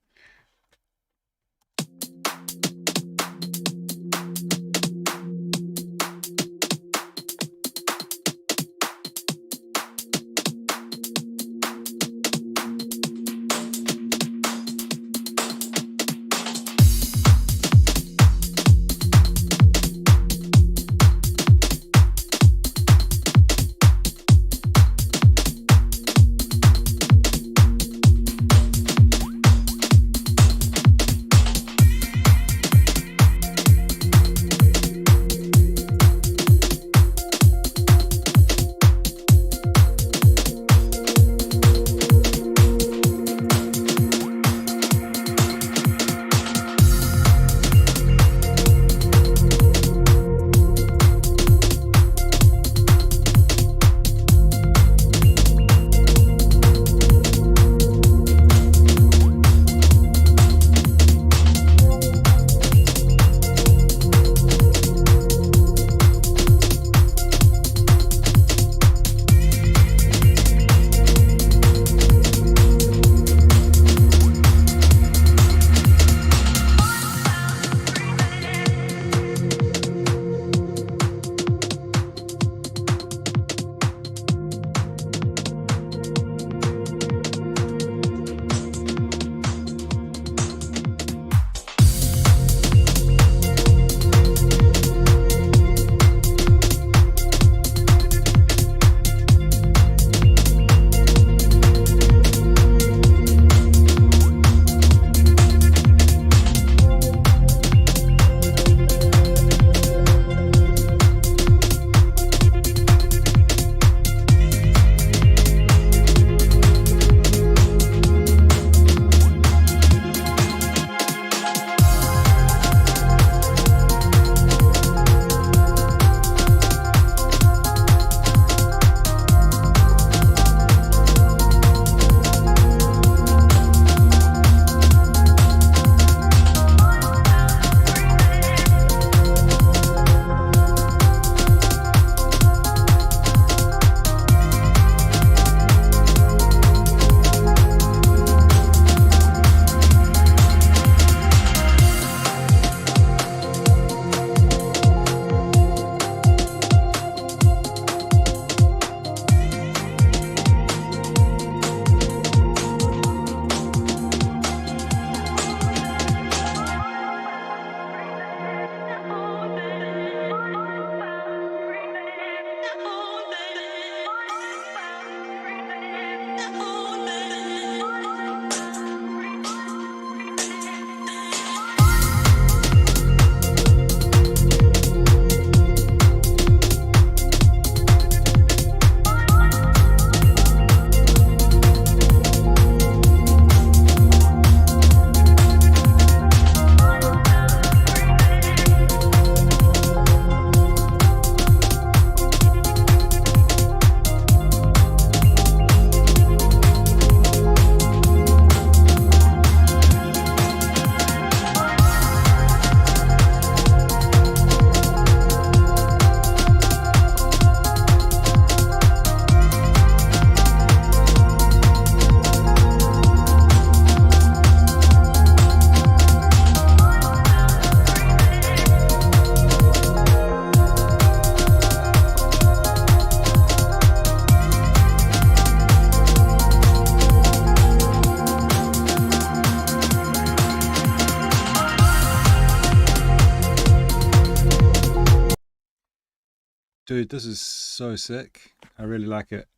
Dude, this is so sick. I really like it.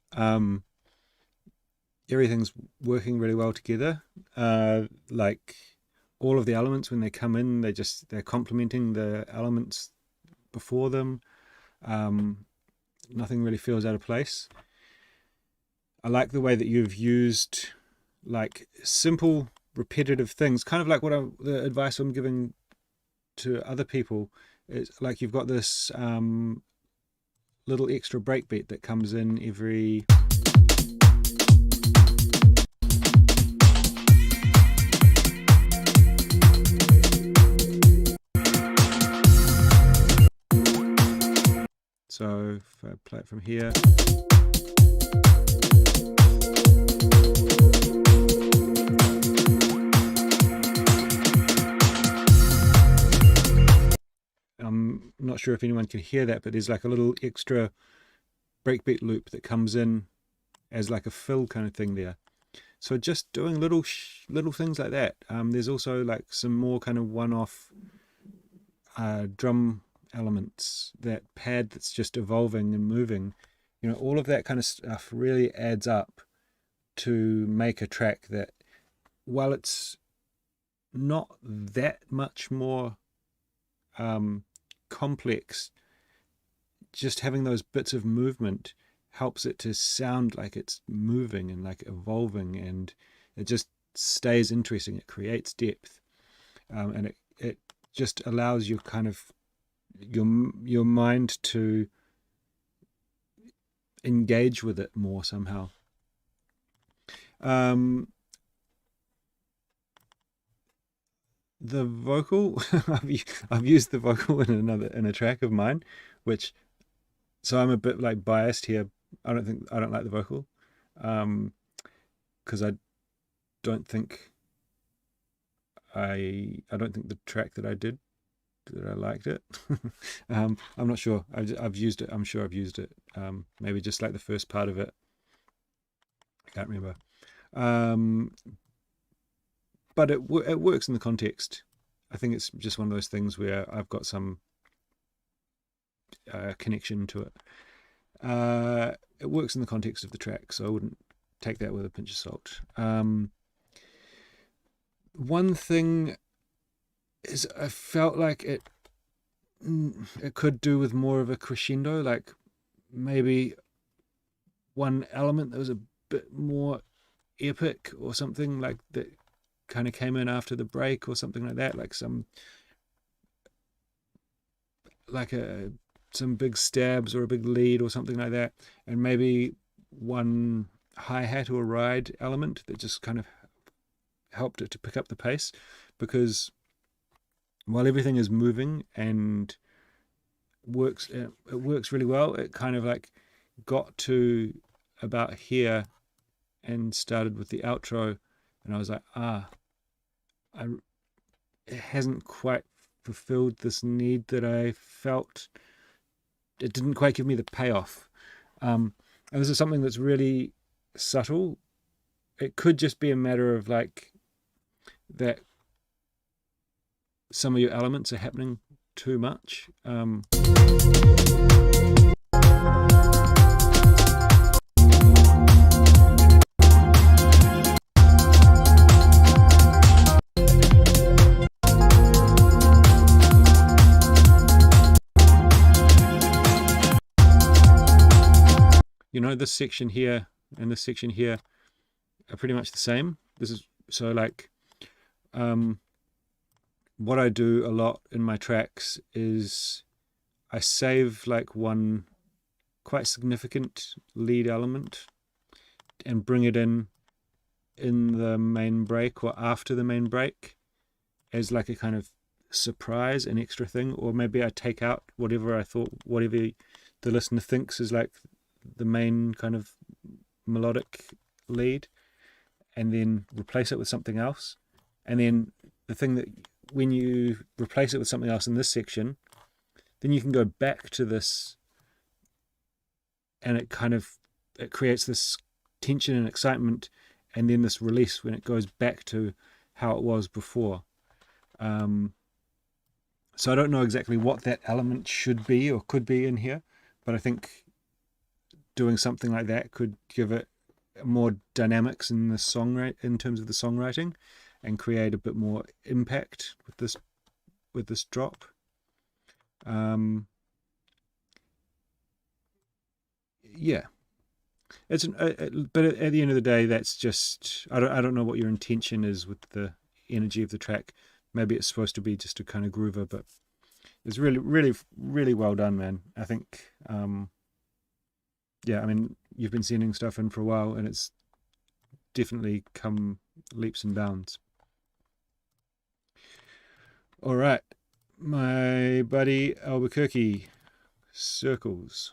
Everything's working really well together. Like all of the elements, when they come in, they're complementing the elements before them. Nothing really feels out of place. I like the way that you've used like simple repetitive things, kind of like the advice I'm giving to other people. It's like you've got this little extra breakbeat that comes in every so if I play it from here, I'm not sure if anyone can hear that, but there's like a little extra breakbeat loop that comes in as like a fill kind of thing there. So just doing little things like that. There's also like some more kind of one-off drum elements, that pad that's just evolving and moving. You know, all of that kind of stuff really adds up to make a track that, while it's not that much more complex, just having those bits of movement helps it to sound like it's moving and like evolving, and it just stays interesting. It creates depth, and it just allows you kind of your mind to engage with it more somehow. The vocal, I've used the vocal in a track of mine, which, so I'm a bit like biased here. I don't like the vocal, because I don't think the track that I did, that I liked it. I'm not sure. I've used it. I'm sure I've used it. Maybe just like the first part of it. I can't remember. But it works in the context. I think it's just one of those things where I've got some connection to it. It works in the context of the track, so I wouldn't take that with a pinch of salt. One thing is, I felt like it could do with more of a crescendo, like maybe one element that was a bit more epic or something, like that kind of came in after the break or something like that, like some big stabs or a big lead or something like that, and maybe one hi-hat or ride element that just kind of helped it to pick up the pace, because while everything is moving and it works really well, it kind of like got to about here and started with the outro, and I was like, it hasn't quite fulfilled this need that I felt. It didn't quite give me the payoff. And this is something that's really subtle. It could just be a matter of like that some of your elements are happening too much. You know, this section here and this section here are pretty much the same. This is so like what I do a lot in my tracks is I save like one quite significant lead element and bring it in the main break or after the main break as like a kind of surprise, an extra thing, or maybe I take out whatever the listener thinks is like the main kind of melodic lead, and then replace it with something else. And then the thing that when you replace it with something else in this section, then you can go back to this, and it creates this tension and excitement, and then this release when it goes back to how it was before. So I don't know exactly what that element should be or could be in here, but I think doing something like that could give it more dynamics in the in terms of the songwriting, and create a bit more impact with this drop. Yeah, it's but at the end of the day, that's just I don't know what your intention is with the energy of the track. Maybe it's supposed to be just a kind of groover, but it's really well done, man. I think yeah, I mean, you've been sending stuff in for a while, and it's definitely come leaps and bounds. All right, my buddy Albuquerque, Circles.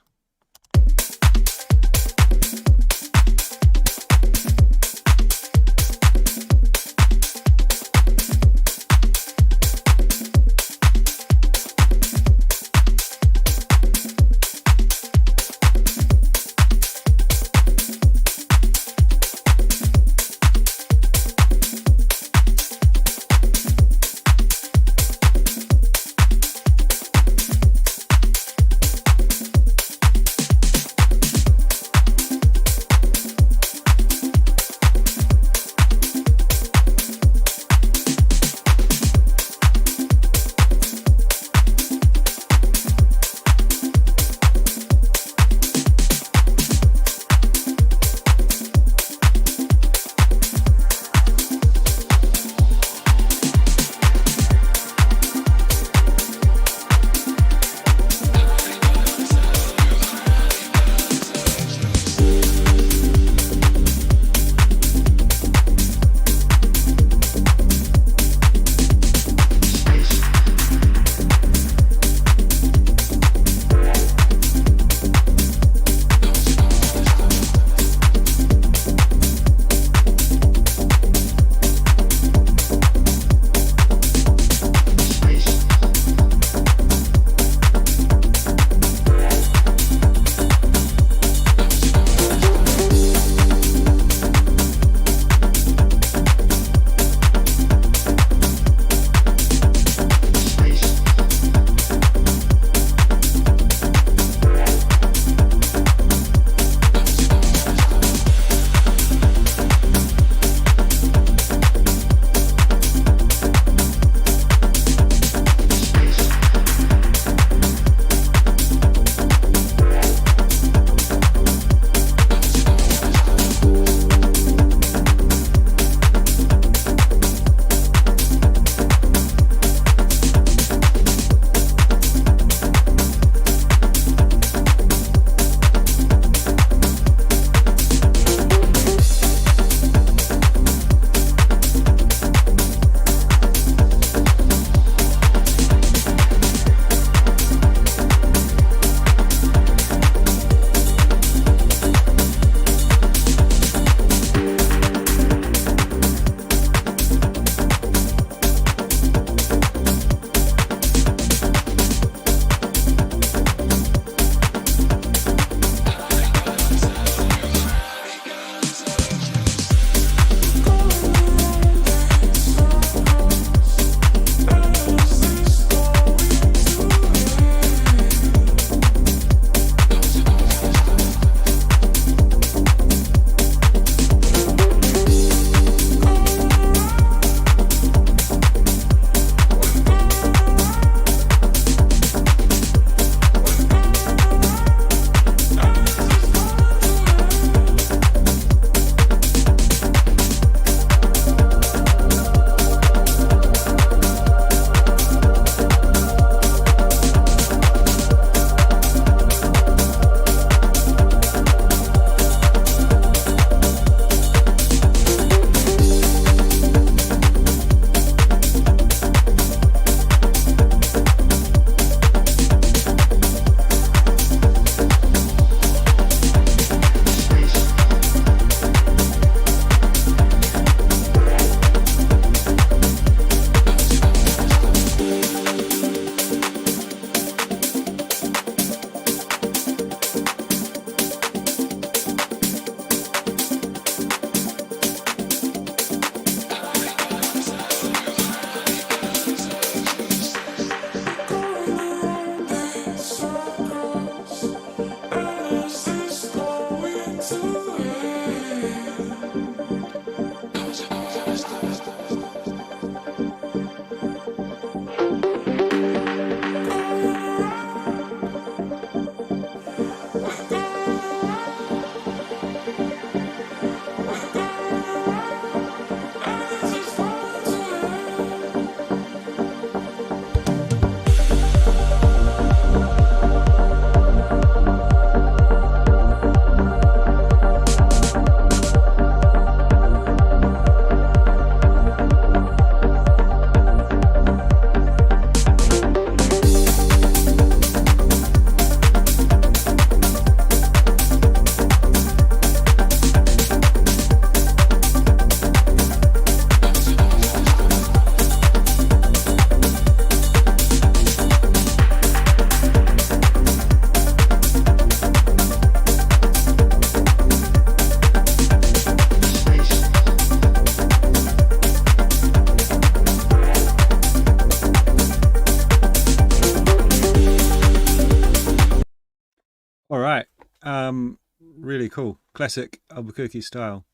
Really cool, classic Albuquerque style.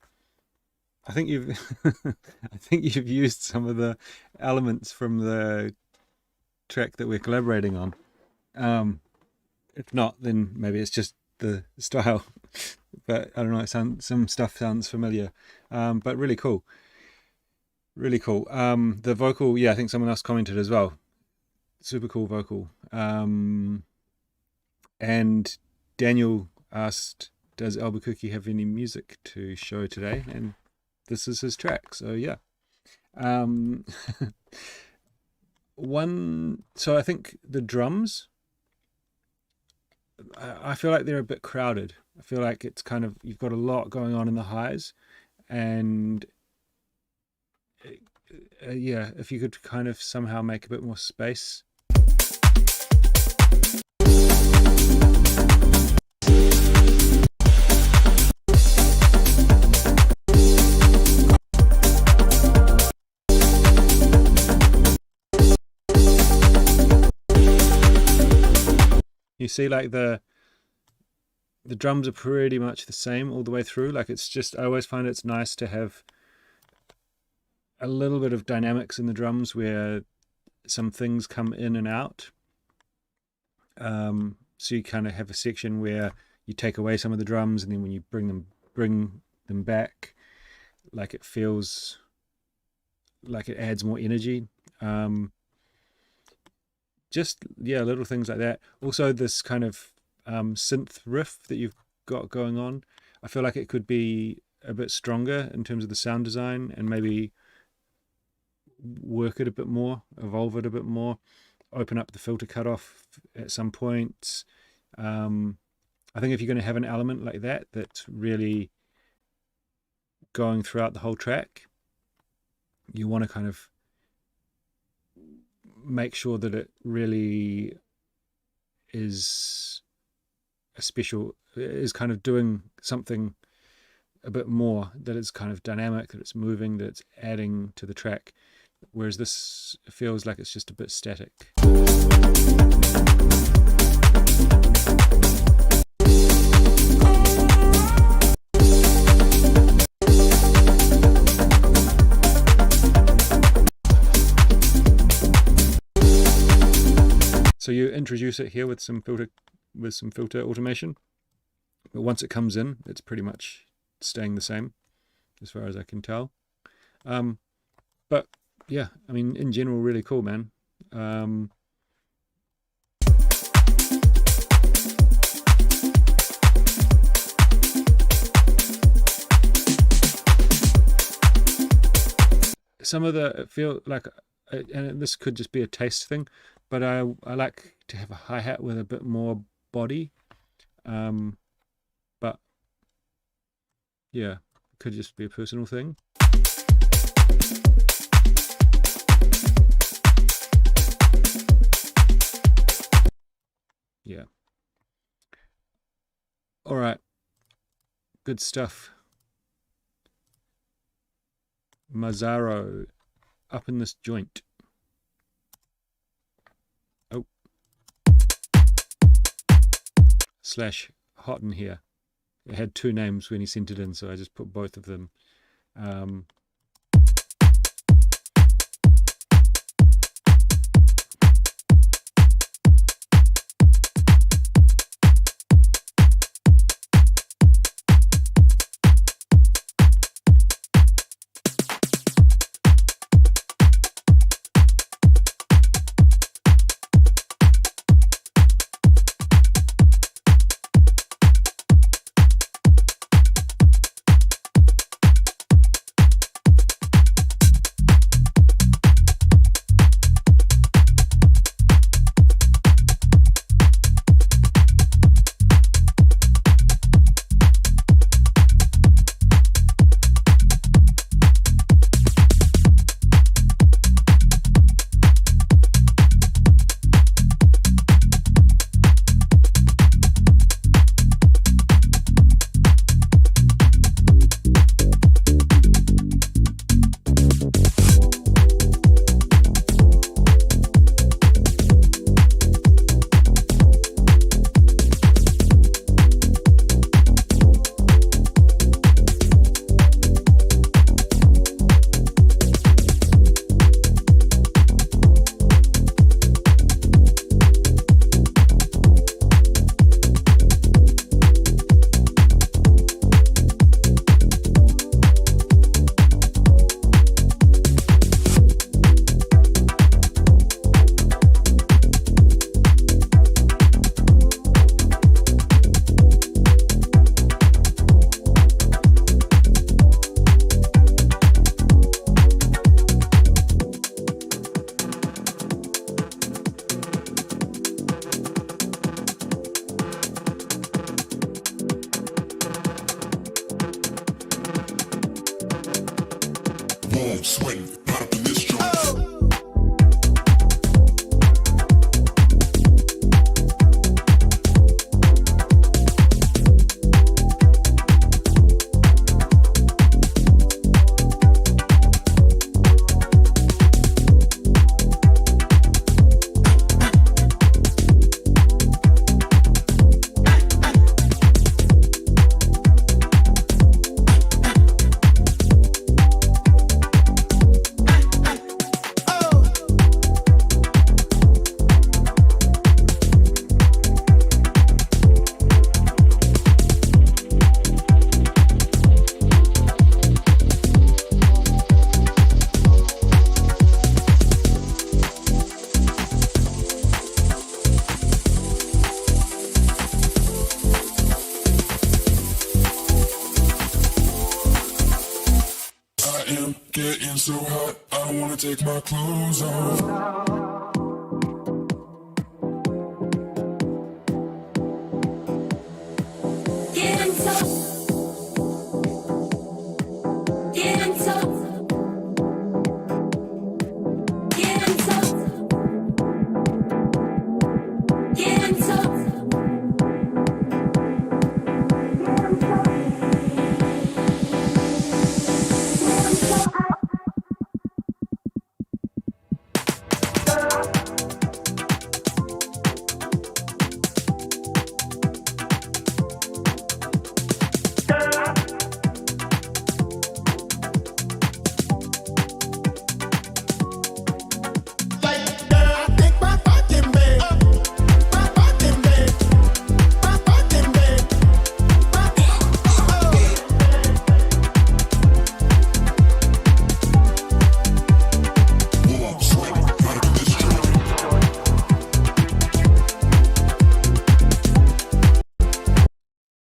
I think you've I think you've used some of the elements from the track that we're collaborating on. If not, then maybe it's just the style. But I don't know, some stuff sounds familiar. But really cool. Really cool. The vocal, yeah, I think someone else commented as well. Super cool vocal. And Daniel asked, does Albuquerque have any music to show today? And this is his track, so yeah. So I think the drums, I feel like they're a bit crowded. I feel like it's kind of, you've got a lot going on in the highs, and yeah, if you could kind of somehow make a bit more space. You see, like the drums are pretty much the same all the way through. Like, it's just, I always find it's nice to have a little bit of dynamics in the drums where some things come in and out. So you kind of have a section where you take away some of the drums, and then when you bring them back, like, it feels like it adds more energy. Just, yeah, little things like that. Also, this kind of synth riff that you've got going on, I feel like it could be a bit stronger in terms of the sound design, and maybe work it a bit more, evolve it a bit more, open up the filter cutoff at some points. I think if you're going to have an element like that that's really going throughout the whole track, you want to kind of make sure that it really is is kind of doing something a bit more, that it's kind of dynamic, that it's moving, that it's adding to the track, whereas this feels like it's just a bit static. So you introduce it here with some filter automation, but once it comes in, it's pretty much staying the same as far as I can tell. But yeah, I mean, in general, really cool, man. Some of the feel like, and this could just be a taste thing, but I like to have a hi-hat with a bit more body. But yeah, it could just be a personal thing. Yeah. All right. Good stuff. Mazzaro up in this joint. Oh. / hot in here. It had two names when he sent it in, so I just put both of them. so hot, I don't wanna take my clothes off.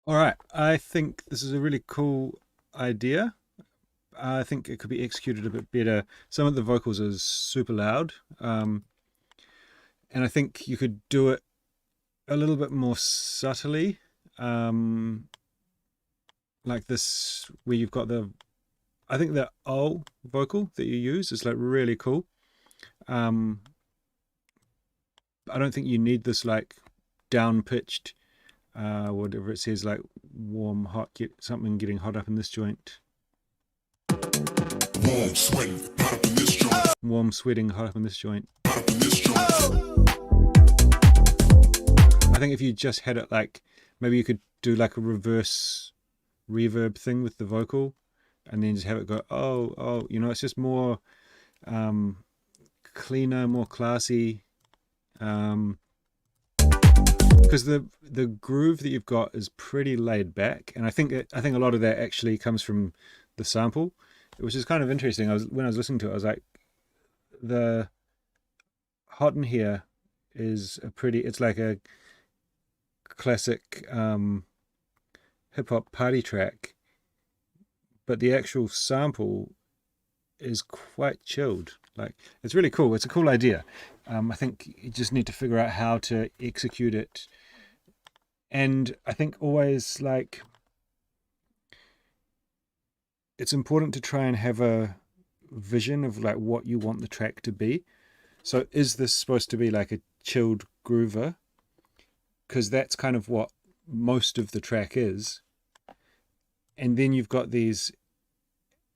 Alright, I think this is a really cool idea. I think it could be executed a bit better. Some of the vocals are super loud, and I think you could do it a little bit more subtly, like this, where you've got the, I think the O vocal that you use is like really cool. I don't think you need this like down-pitched, whatever it says, like warm, hot, something getting hot up in this joint. Warm, sweating, hot up in this joint. Warm, sweating, hot up in this joint. Hot up in this joint. I think if you just had it like, maybe you could do like a reverse reverb thing with the vocal, and then just have it go, oh, you know, it's just more cleaner, more classy. Because the groove that you've got is pretty laid back, and I think a lot of that actually comes from the sample, which is kind of interesting. When I was listening to it, I was like, the Hot in Here is it's like a classic hip hop party track, but the actual sample is quite chilled. Like, it's really cool. It's a cool idea. I think you just need to figure out how to execute it. And I think always, like, it's important to try and have a vision of like what you want the track to be. So is this supposed to be like a chilled groover? Because that's kind of what most of the track is. And then you've got these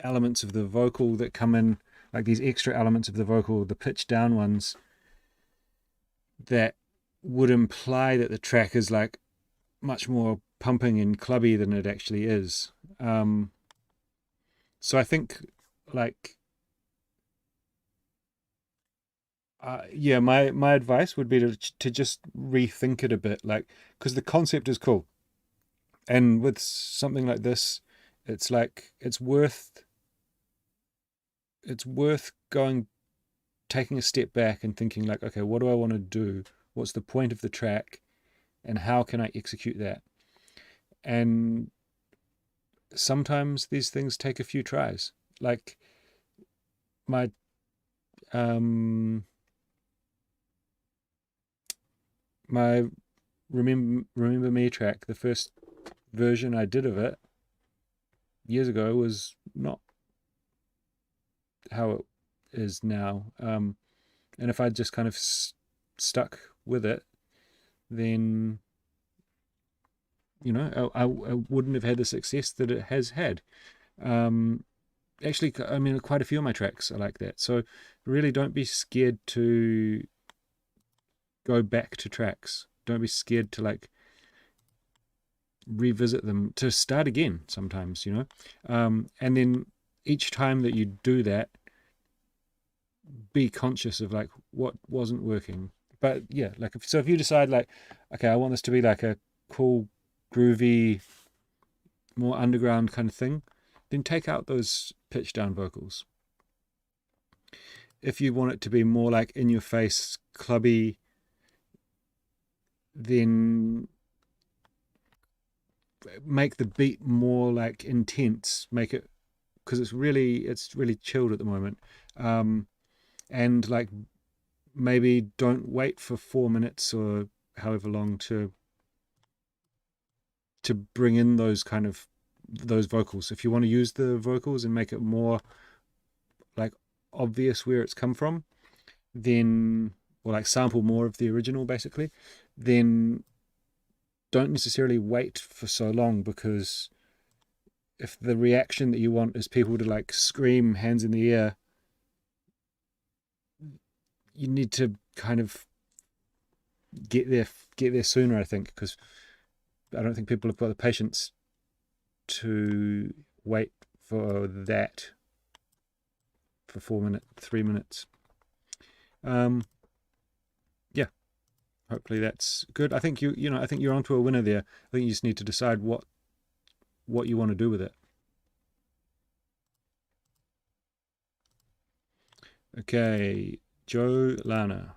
elements of the vocal that come in, like these extra elements of the vocal, the pitch down ones, that would imply that the track is like much more pumping and clubby than it actually is. So I think, like, yeah, my advice would be to just rethink it a bit, like, because the concept is cool, and with something like this, it's like it's worth taking a step back and thinking like, okay, what do I want to do? What's the point of the track, and how can I execute that? And sometimes these things take a few tries. Like my my Remember Me track, the first version I did of it years ago, was not how it is now. And if I'd just kind of stuck with it, then, you know, I wouldn't have had the success that it has had. Actually, I mean, quite a few of my tracks are like that. So really don't be scared to go back to tracks. Don't be scared to like revisit them, to start again sometimes, you know. And then each time that you do that, be conscious of like what wasn't working. But yeah, like if you decide like, okay, I want this to be like a cool, groovy, more underground kind of thing, then take out those pitch down vocals. If you want it to be more like in your face, clubby, then make the beat more like intense, make it because it's really chilled at the moment. And like maybe don't wait for 4 minutes or however long to bring in those vocals. If you want to use the vocals and make it more like obvious where it's come from, then, or like sample more of the original basically, then don't necessarily wait for so long, because if the reaction that you want is people to like scream hands in the air, you need to kind of get there sooner, I think, because I don't think people have got the patience to wait for that for 4 minutes, 3 minutes. Yeah, hopefully that's good. I think I think you're onto a winner there. I think you just need to decide what you want to do with it. Okay, Joe Lana.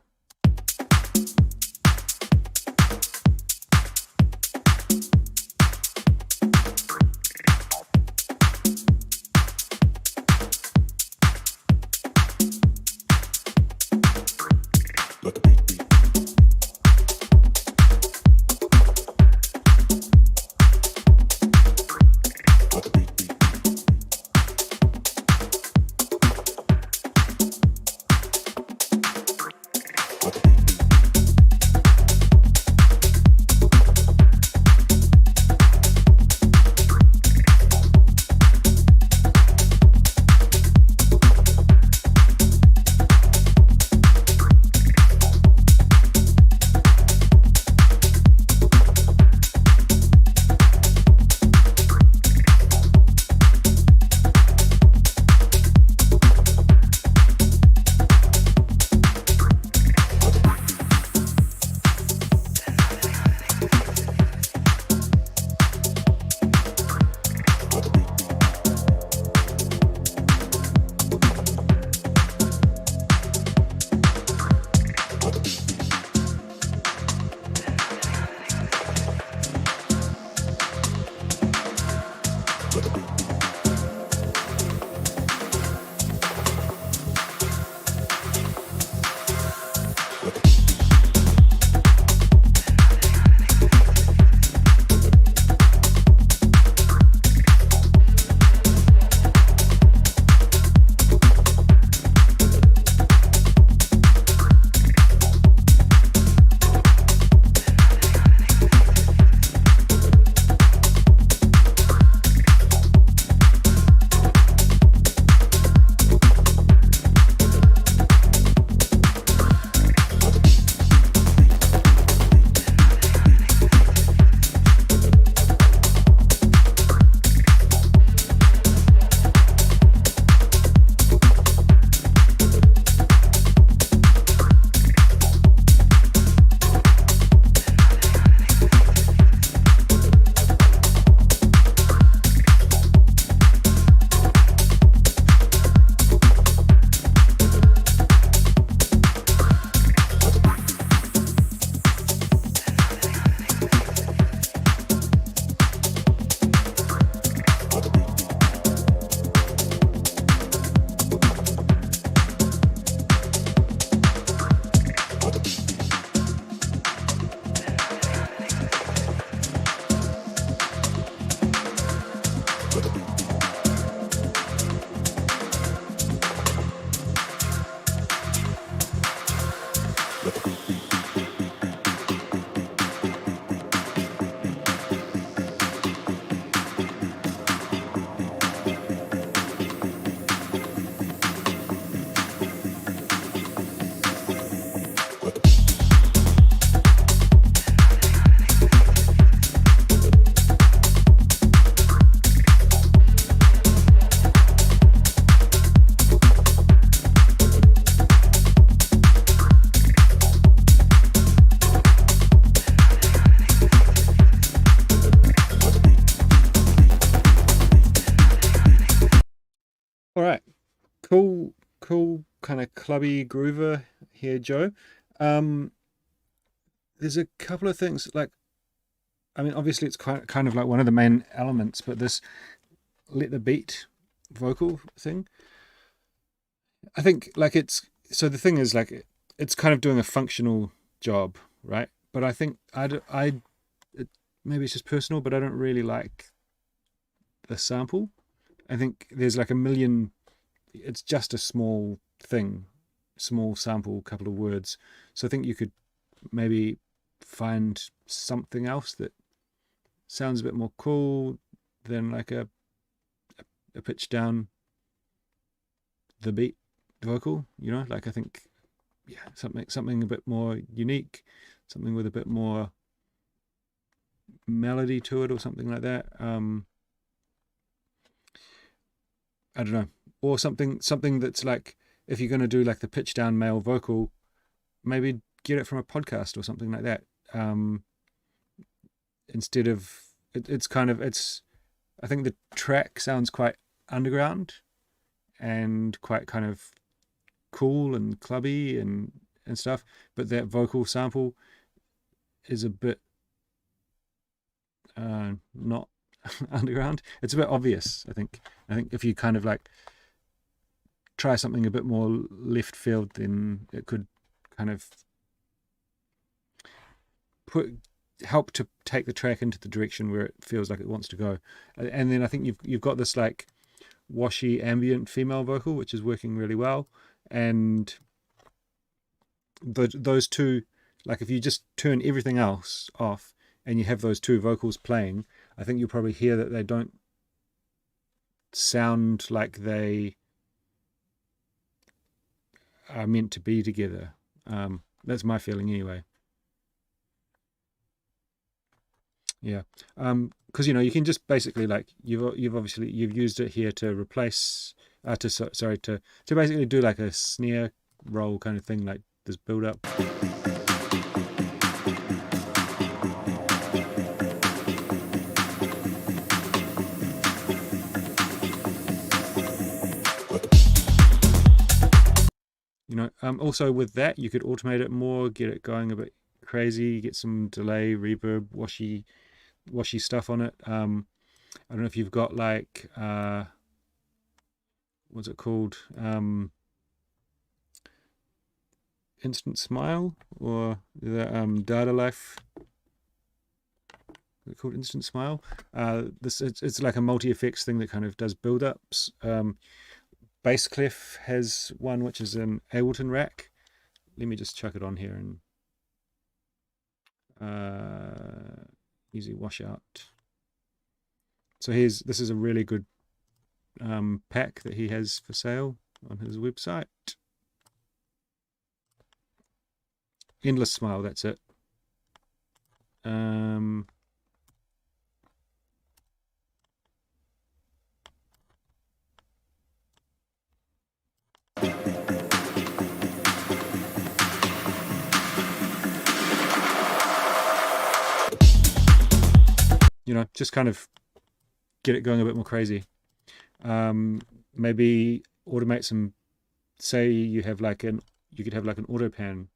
All right, cool kind of clubby groover here, Joe. There's a couple of things, like, I mean, obviously it's kind of like one of the main elements, but this let the beat vocal thing. I think like the thing is like it's kind of doing a functional job, right? But I think maybe it's just personal, but I don't really like the sample. I think there's like a million. It's just a small thing, small sample, couple of words. So I think you could maybe find something else that sounds a bit more cool than like a pitch down the beat vocal, like I think something a bit more unique, something with a bit more melody to it or something like that. I don't know. Or something that's like, if you're going to do like the pitch down male vocal, maybe get it from a podcast or something like that. Instead of I think the track sounds quite underground and quite kind of cool and clubby and stuff, but that vocal sample is a bit not underground. It's a bit obvious. I think if you kind of like try something a bit more left field, then it could kind of help to take the track into the direction where it feels like it wants to go. And then I think you've got this like washy ambient female vocal, which is working really well. And those two, like if you just turn everything else off and you have those two vocals playing, I think you'll probably hear that they don't sound like they are meant to be together. That's my feeling anyway. Yeah, because you can just basically like you've used it here to replace to basically do like a snare roll kind of thing, like this build up. Also with that you could automate it more, get it going a bit crazy, get some delay, reverb, washy stuff on it. I don't know if you've got like what's it called, Instant Smile or the Data Life. Is it called Instant Smile? It's like a multi-effects thing that kind of does build-ups. Bassclef has one which is an Ableton rack. Let me just chuck it on here and easy washout. So this is a really good pack that he has for sale on his website. Endless Smile, that's it. Just kind of get it going a bit more crazy. Maybe automate some, say you could have like an auto pan,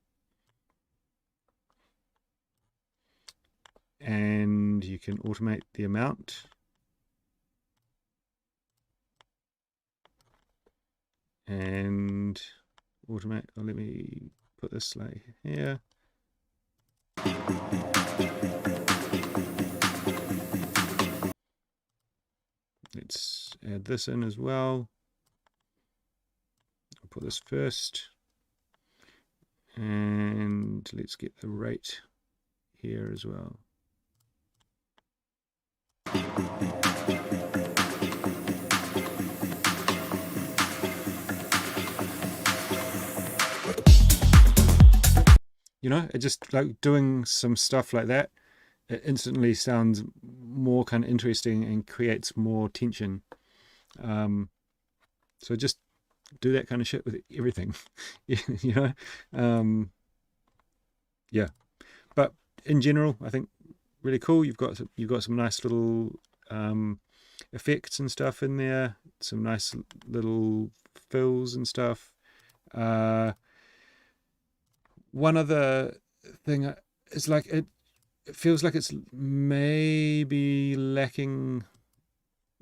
and you can automate the amount, and automate. Let me put this like here. Let's add this in as well. I'll put this first, and let's get the rate here as well. It just like doing some stuff like that, it instantly sounds more kind of interesting and creates more tension. So just do that kind of shit with everything. Yeah. But in general, I think really cool. You've got some nice little effects and stuff in there, some nice little fills and stuff. One other thing is like it feels like it's maybe lacking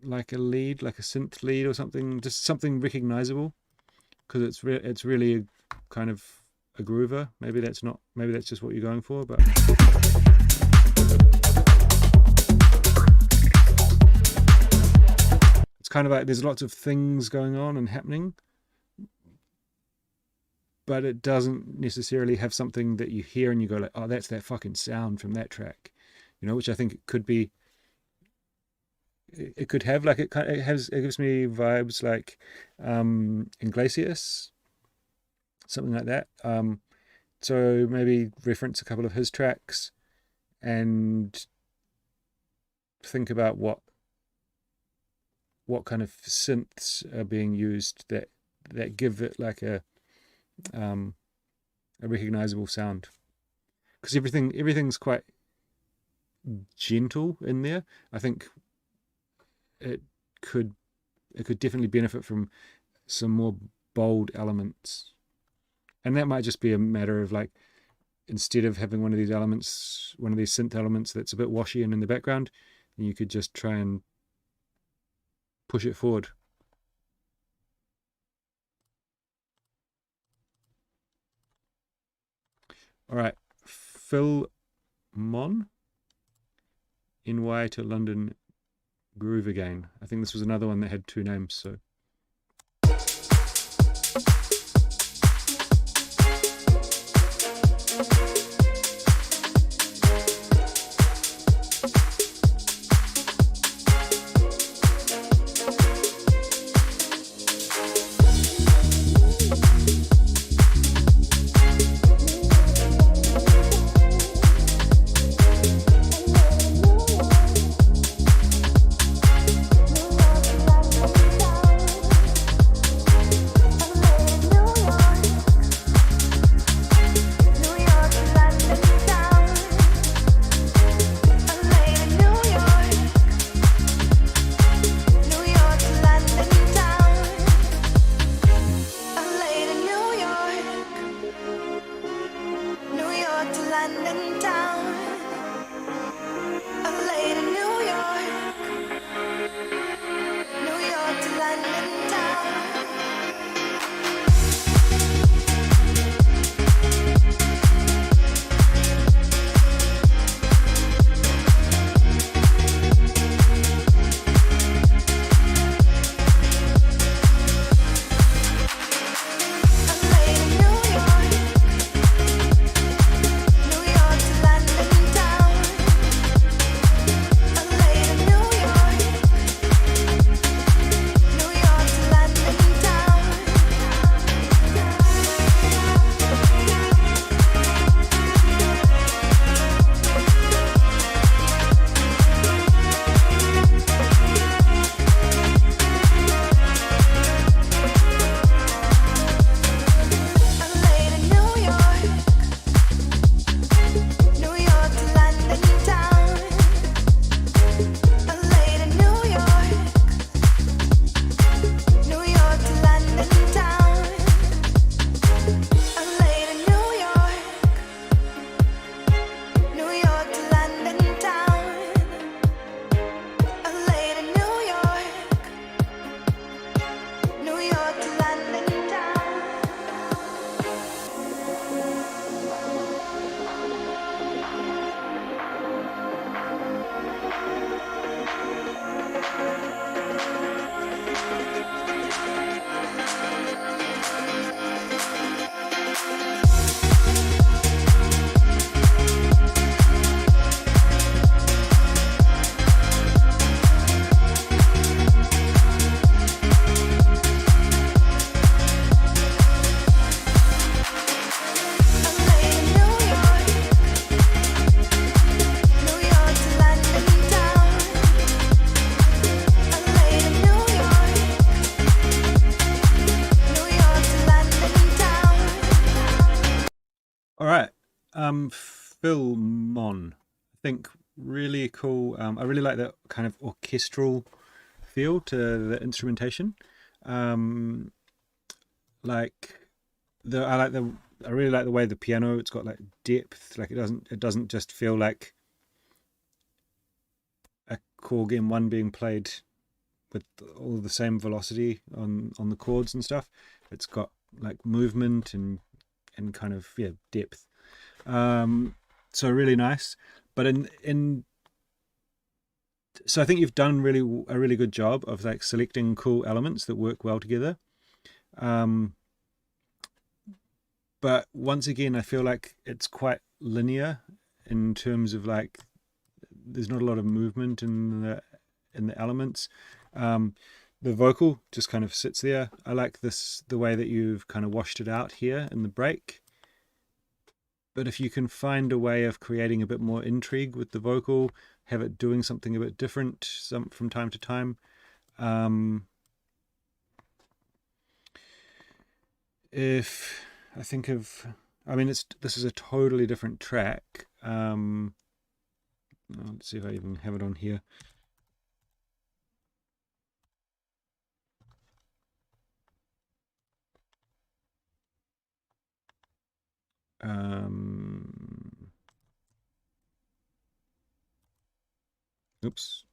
like a lead, like a synth lead or something, just something recognizable, because it's really a kind of a groover. Maybe that's not, maybe that's just what you're going for, but it's kind of like there's lots of things going on and happening, but it doesn't necessarily have something that you hear and you go like, oh, that's that fucking sound from that track, you know, which I think it could be. It could have like it gives me vibes like Iglesias, something like that. So maybe reference a couple of his tracks and think about what kind of synths are being used that give it like a recognizable sound, because everything's quite gentle in there. I think it could definitely benefit from some more bold elements, and that might just be a matter of like, instead of having one of these synth elements that's a bit washy and in the background, then you could just try and push it forward. All right, Phil Mon, NY to London Groove Again. I think this was another one that had two names, so. All right, Phil Mon, I think really cool. I really like that kind of orchestral feel to the instrumentation. I really like the way the piano, it's got like depth, like it doesn't just feel like a chord in one being played with all the same velocity on the chords and stuff. It's got like movement and kind of depth. So really nice. But so I think you've done a really good job of like selecting cool elements that work well together. But once again, I feel like it's quite linear in terms of like there's not a lot of movement in the elements. The vocal just kind of sits there. I like the way that you've kind of washed it out here in the break. But if you can find a way of creating a bit more intrigue with the vocal, have it doing something a bit different from time to time. If I think of, I mean, this is a totally different track. Let's see if I even have it on here. Oops.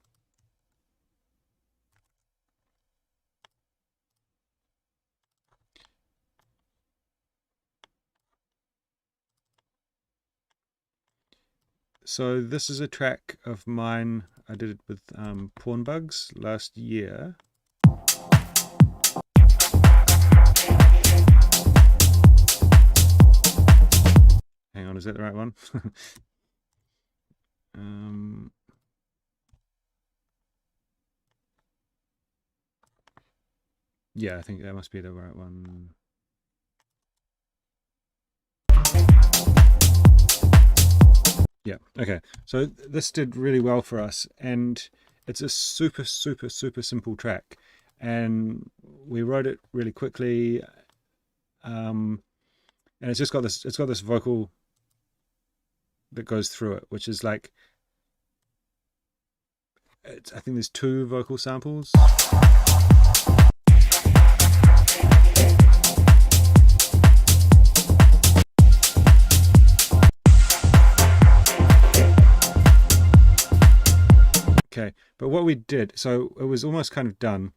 So this is a track of mine. I did it with Porn Bugs last year. Hang on, is that the right one? Yeah, I think that must be the right one. Yeah, okay. So this did really well for us, and it's a super, super, super simple track. And we wrote it really quickly. And it's got this vocal that goes through it, which is like, I think there's 2 vocal samples. Okay, but what we did, so it was almost kind of done,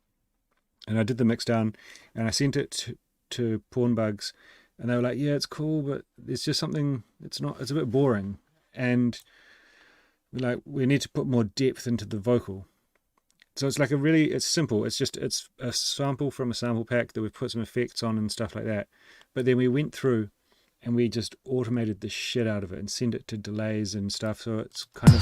and I did the mix down, and I sent it to Porn Bugs, and they were like, yeah, it's cool, but it's just something, it's a bit boring. And we're like, we need to put more depth into the vocal. So it's like it's simple. It's a sample from a sample pack that we've put some effects on and stuff like that. But then we went through and we just automated the shit out of it and sent it to delays and stuff. So it's kind of...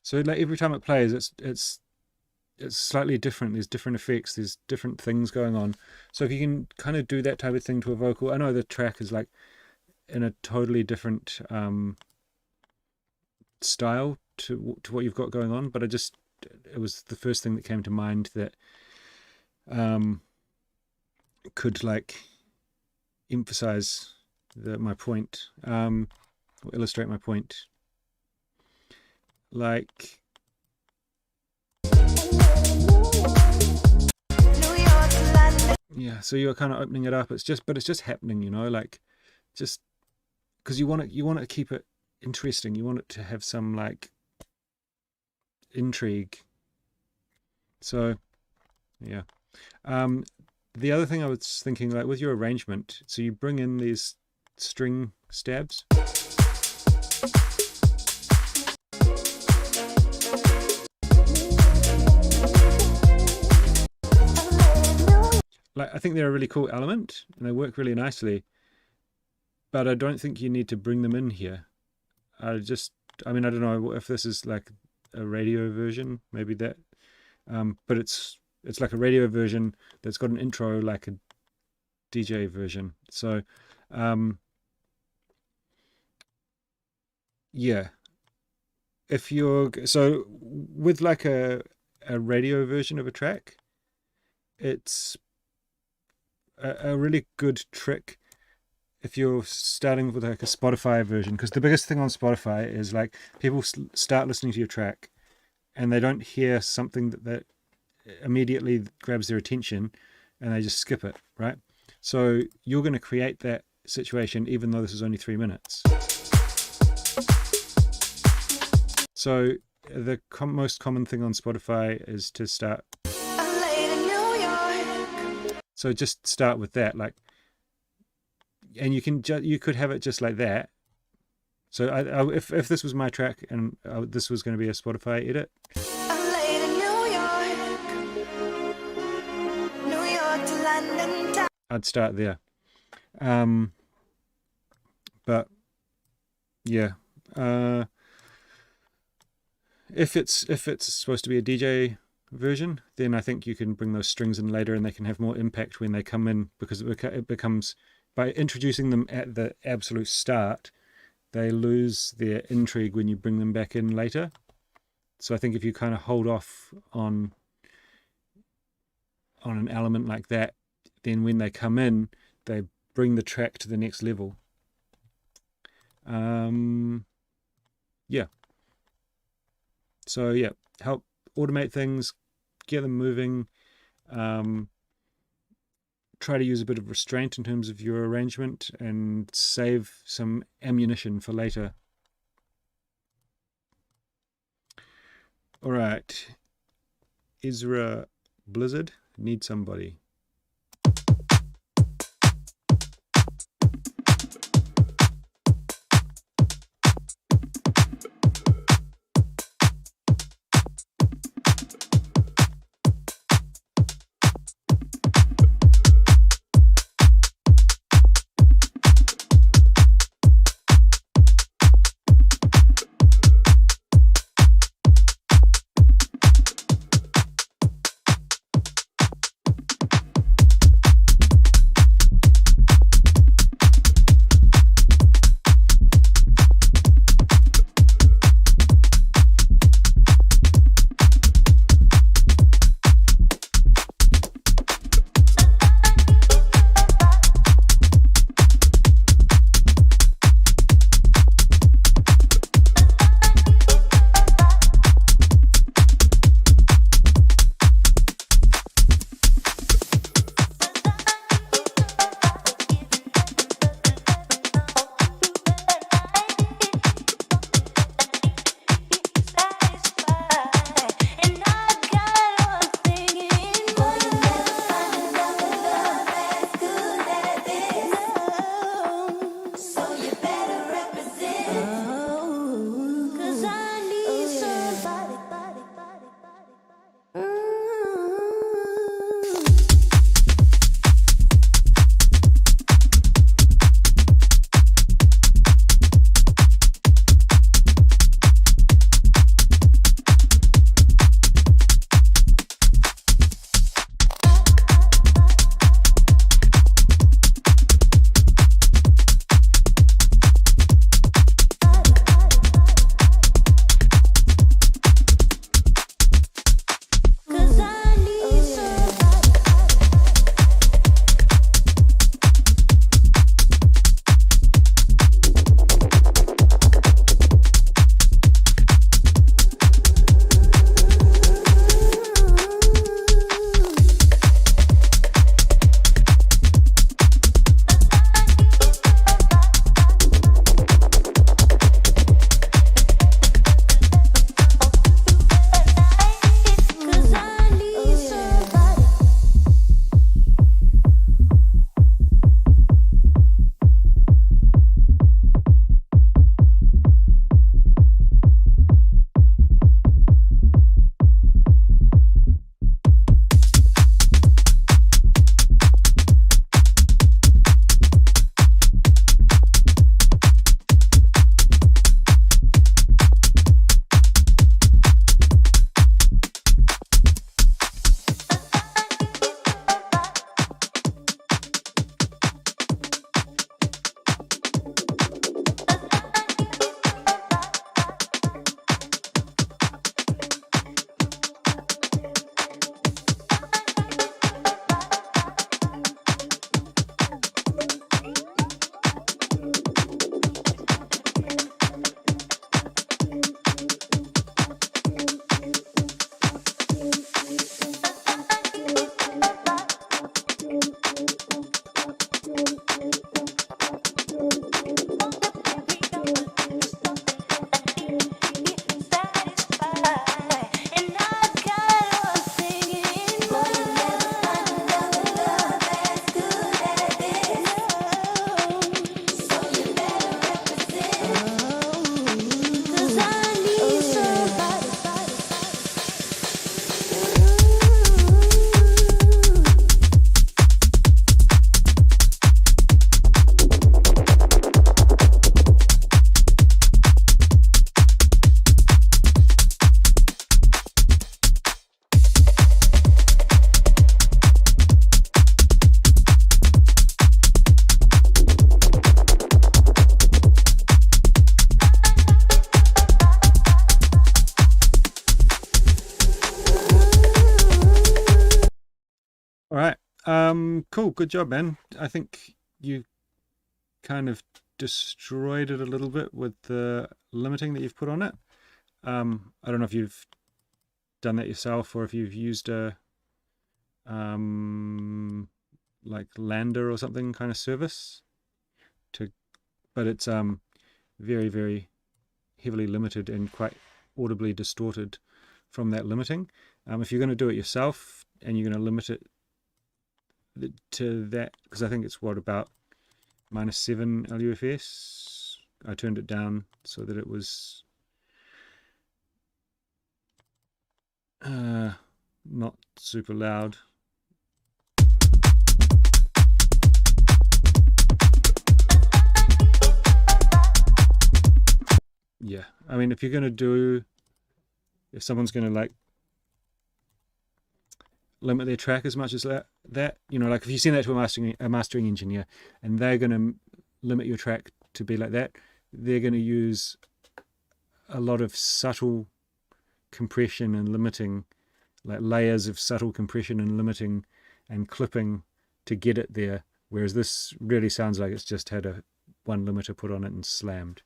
So like every time it plays, it's slightly different. There's different effects. There's different things going on. So if you can kind of do that type of thing to a vocal, I know the track is like in a totally different style to what you've got going on, but it was the first thing that came to mind that could like emphasize my point, or illustrate my point. Like, yeah, so you're kind of opening it up. It's just happening, you know, like, just because you want to keep it interesting. You want it to have some like intrigue. So, yeah. The other thing I was thinking, like with your arrangement, so you bring in these string stabs. Like, I think they're a really cool element and they work really nicely, but I don't think you need to bring them in here. I mean, I don't know if this is like a radio version, maybe that, but it's like a radio version that's got an intro like a DJ version. So yeah, if you're with like a radio version of a track, it's a really good trick if you're starting with like a Spotify version, because the biggest thing on Spotify is like people start listening to your track and they don't hear something that immediately grabs their attention and they just skip it, right? So you're going to create that situation even though this is only 3 minutes. So the most common thing on Spotify is to start. So just start with that, like, and you could have it just like that. So if this was my track and this was going to be a Spotify edit, I'd start there. But yeah, if it's supposed to be a DJ version, then I think you can bring those strings in later and they can have more impact when they come in, because it becomes, by introducing them at the absolute start, they lose their intrigue when you bring them back in later. So I think if you kind of hold off on an element like that, then when they come in, they bring the track to the next level. Yeah. So yeah, help automate things, get them moving. Try to use a bit of restraint in terms of your arrangement and save some ammunition for later. All right, Ezra Blizzard, need somebody. All right. Cool. Good job, man. I think you kind of destroyed it a little bit with the limiting that you've put on it. I don't know if you've done that yourself or if you've used a like Lander or something kind of service to, but it's very, very heavily limited and quite audibly distorted from that limiting. If you're going to do it yourself and you're going to limit it to that, because I think it's what, about -7 LUFS. I turned it down so that it was not super loud. Yeah, I mean, if someone's going to like limit their track as much as that, you know, like if you send that to a mastering engineer and they're going to limit your track to be like that, they're going to use a lot of subtle compression and limiting, like layers of subtle compression and limiting and clipping to get it there, whereas this really sounds like it's just had one limiter put on it and slammed.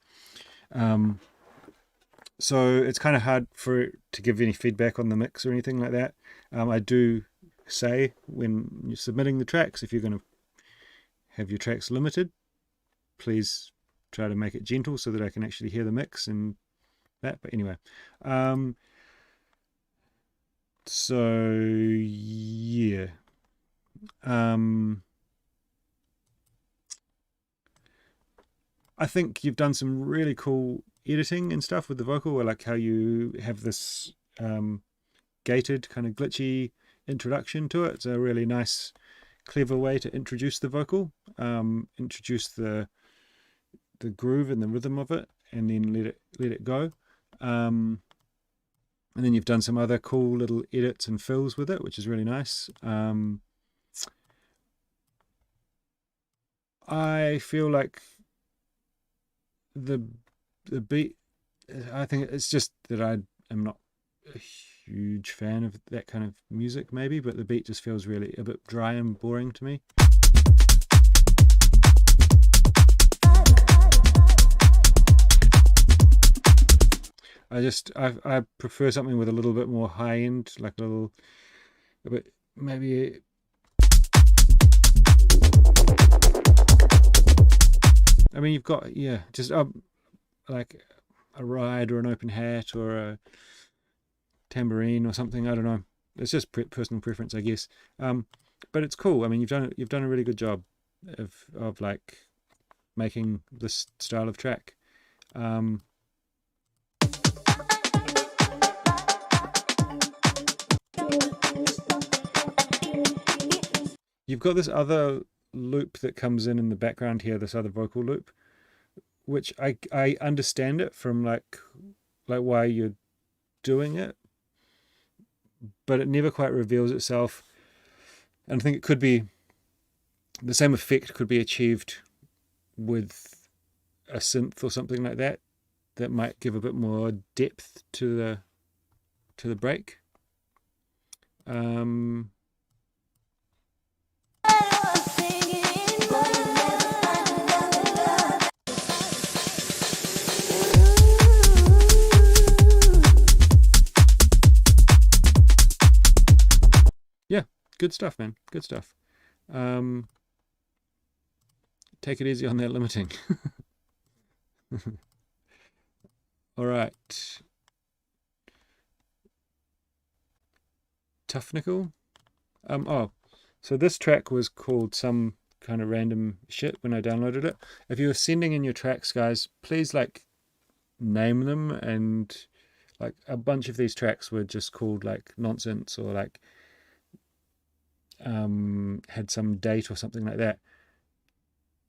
So it's kind of hard to give any feedback on the mix or anything like that. I do say when you're submitting the tracks, if you're going to have your tracks limited, please try to make it gentle so that I can actually hear the mix and that. But anyway, so yeah, I think you've done some really cool editing and stuff with the vocal. I like how you have this gated kind of glitchy introduction to it. It's a really nice, clever way to introduce the vocal, introduce the groove and the rhythm of it, and then let it go. And then you've done some other cool little edits and fills with it, which is really nice. I feel like the beat, I think it's just that I am not a huge fan of that kind of music maybe, but the beat just feels really a bit dry and boring to me. I prefer something with a little bit more high end, like a bit maybe. I mean, you've got, just like a ride or an open hat or a tambourine or something. I don't know. It's just personal preference, I guess. But it's cool. I mean, you've done a really good job of like making this style of track. You've got this other loop that comes in the background here, this other vocal loop, which I understand it from like why you're doing it, but it never quite reveals itself. And I think it could be the same effect could be achieved with a synth or something like that might give a bit more depth to the break. Yeah, good stuff, man. Good stuff. Take it easy on that limiting. All right. Tough Nickel. So this track was called some kind of random shit when I downloaded it. If you're sending in your tracks, guys, please like name them, and like a bunch of these tracks were just called like nonsense or like had some date or something like that.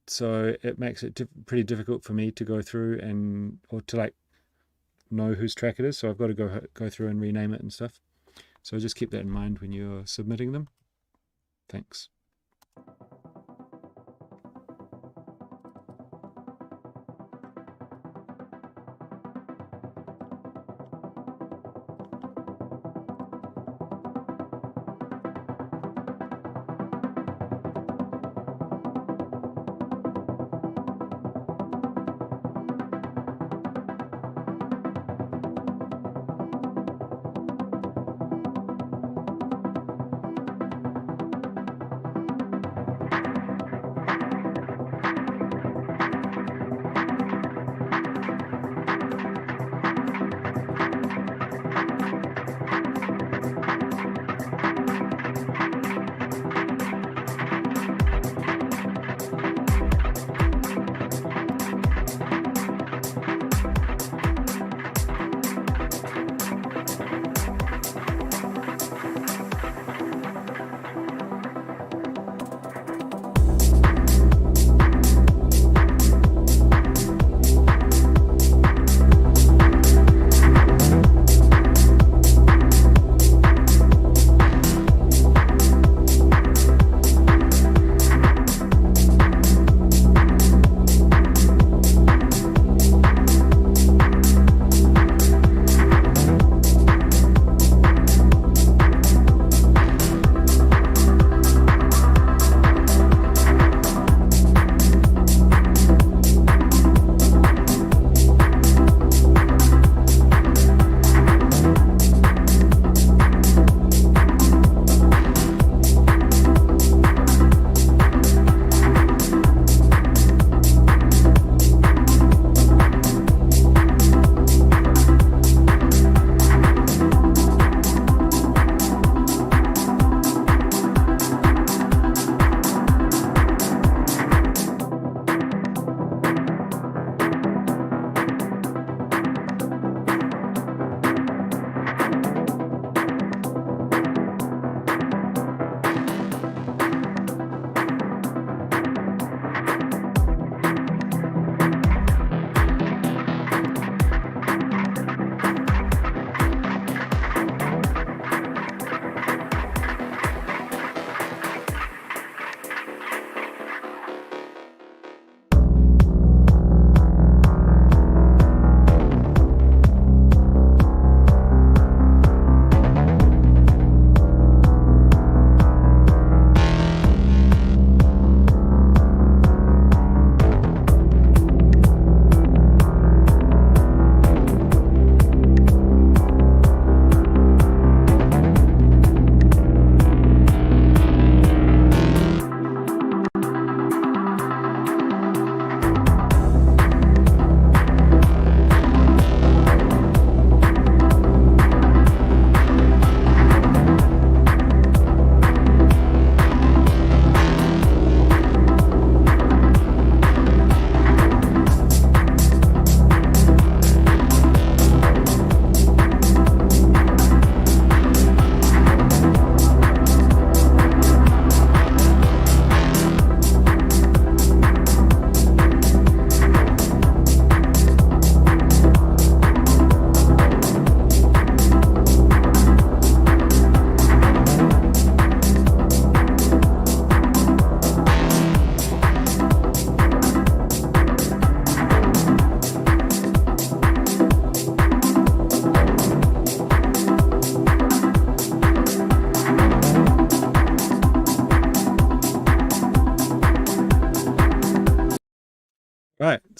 So it makes it pretty difficult for me to go through or to like know whose track it is. So I've got to go through and rename it and stuff. So just keep that in mind when you're submitting them. Thanks.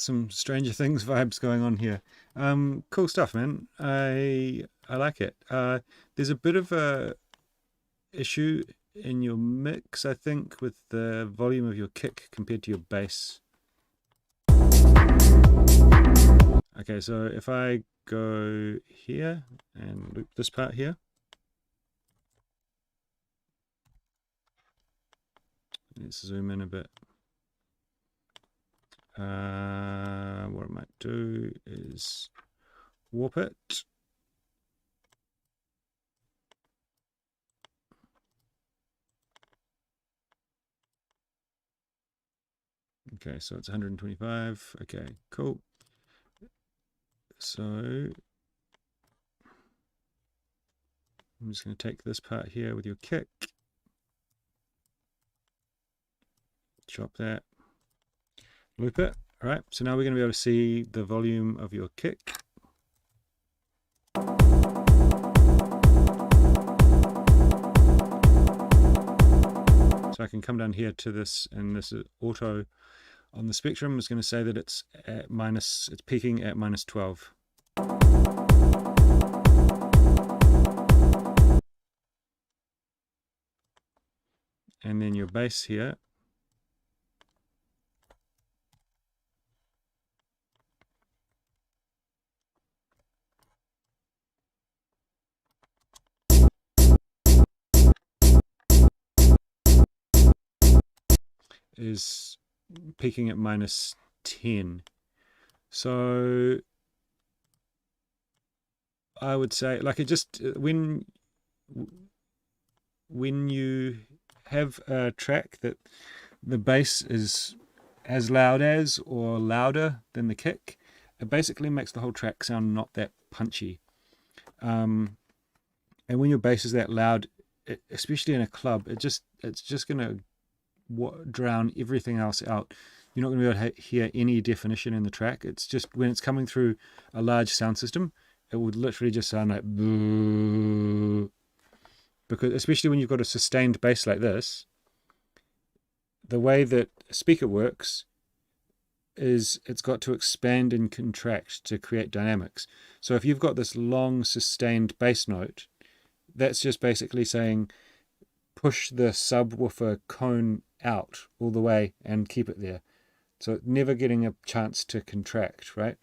some Stranger Things vibes going on here. Cool stuff, man. I like it. There's a bit of a issue in your mix, I think, with the volume of your kick compared to your bass. Okay, so if I go here and loop this part here, let's zoom in a bit. What I might do is warp it. Okay, so it's 125. Okay, cool. So I'm just going to take this part here with your kick, chop that, loop it. All right, so now we're going to be able to see the volume of your kick. So I can come down here to this, and this is auto on the spectrum. Is going to say that it's at it's peaking at -12. And then your bass here is peaking at -10. So I would say, like, it just, when you have a track that the bass is as loud as or louder than the kick, it basically makes the whole track sound not that punchy. And when your bass is that loud, especially in a club, it's just going to drown everything else out. You're not going to be able to hear any definition in the track. It's just when it's coming through a large sound system, it would literally just sound like boo. Because especially when you've got a sustained bass like this, the way that a speaker works is it's got to expand and contract to create dynamics. So if you've got this long sustained bass note, that's just basically saying push the subwoofer cone out all the way and keep it there. So never getting a chance to contract, right?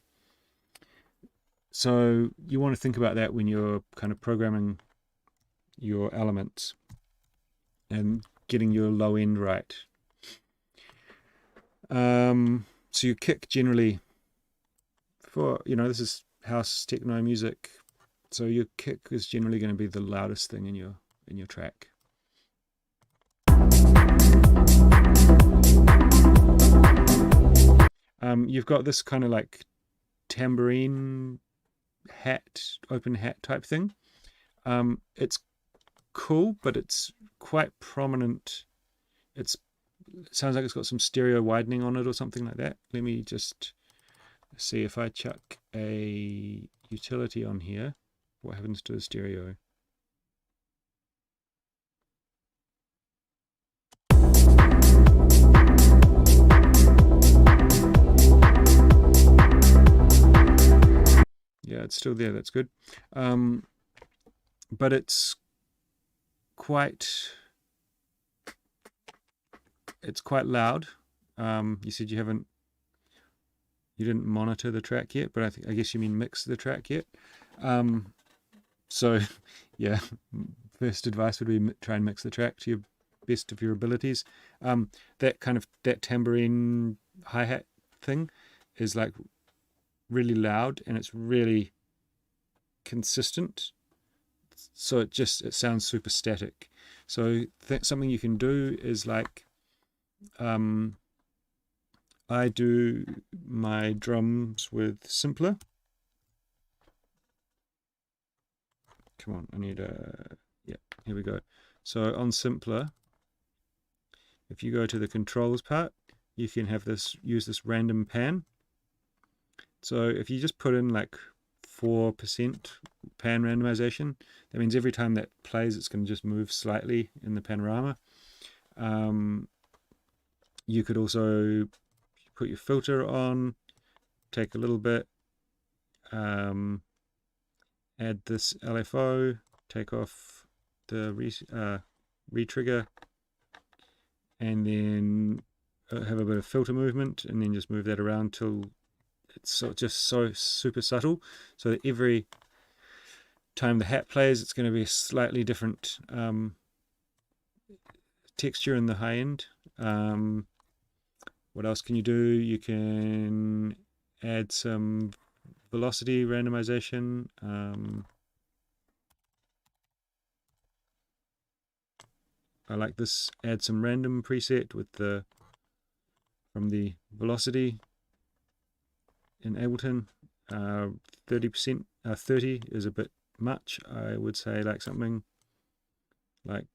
So you want to think about that when you're kind of programming your elements and getting your low end right. So your kick generally, for, this is house techno music, so your kick is generally going to be the loudest thing in your track. You've got this kind of like tambourine hat, open hat type thing. It's cool, but it's quite prominent. It sounds like it's got some stereo widening on it or something like that. Let me just see if I chuck a utility on here, what happens to the stereo. Yeah, it's still there. That's good. But it's quite loud. You said you didn't monitor the track yet, but I guess you mean mix the track yet. So yeah, first advice would be try and mix the track to your best of your abilities. That tambourine hi-hat thing is like really loud and it's really consistent, so it sounds super static. So something you can do is like, I do my drums with Simpler. Come on, I need yeah, here we go. So on Simpler, if you go to the controls part, you can use this random pan. So if you just put in like 4% pan randomization, that means every time that plays, it's going to just move slightly in the panorama. You could also put your filter on, take a little bit, add this LFO, take off the re-trigger, and then have a bit of filter movement, and then just move that around till it's just so super subtle, so that every time the hat plays, it's going to be a slightly different texture in the high end. What else can you do? You can add some velocity randomization. I like this. Add some random preset with from the velocity in Ableton. 30%, 30 is a bit much. I would say like something like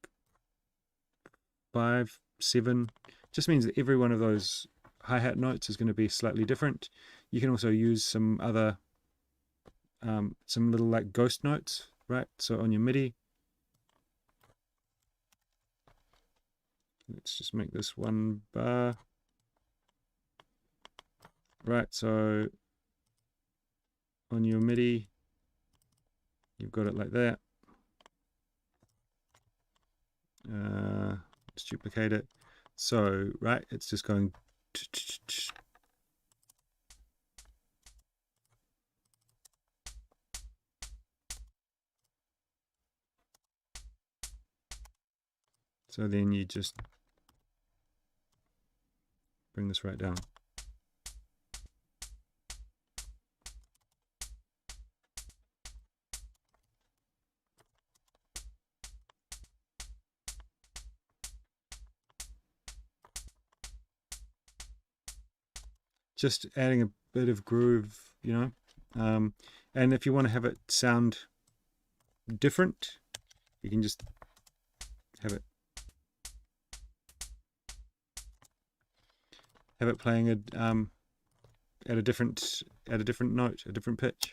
5, 7. Just means that every one of those hi-hat notes is going to be slightly different. You can also use some other some little like ghost notes, right? So on your MIDI, let's just make this 1 bar, right? So on your MIDI, you've got it like that. Let's duplicate it. So, right, it's just going. So then you just bring this right down. Just adding a bit of groove, you know. And if you want to have it sound different, you can just have it playing at a different note, a different pitch.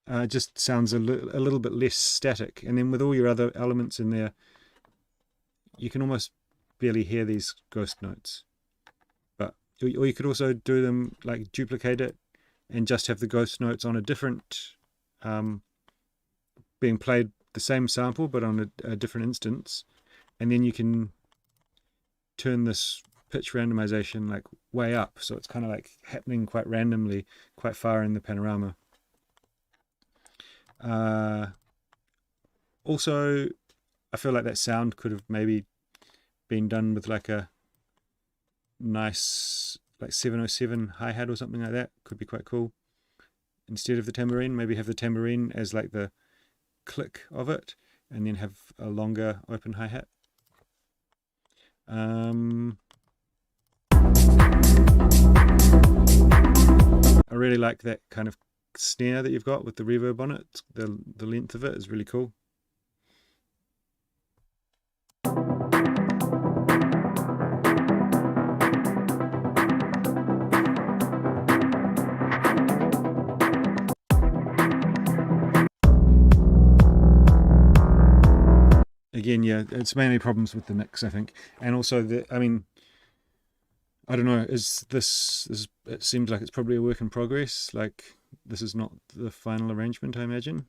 It just sounds a little bit less static, and then with all your other elements in there, you can almost barely hear these ghost notes. But or you could also do them like duplicate it and just have the ghost notes on a different being played the same sample but on a different instance, and then you can turn this pitch randomization like way up, so it's kind of like happening quite randomly quite far in the panorama. Also, I feel like that sound could have maybe been done with like a nice like 707 hi-hat or something like that. Could be quite cool. Instead of the tambourine, maybe have the tambourine as like the click of it, and then have a longer open hi-hat. I really like that kind of snare that you've got with the reverb on it. The length of it is really cool. Again, yeah, it's mainly problems with the mix, I think, and also I mean, I don't know. Is this? It seems like it's probably a work in progress. Like this is not the final arrangement, I imagine,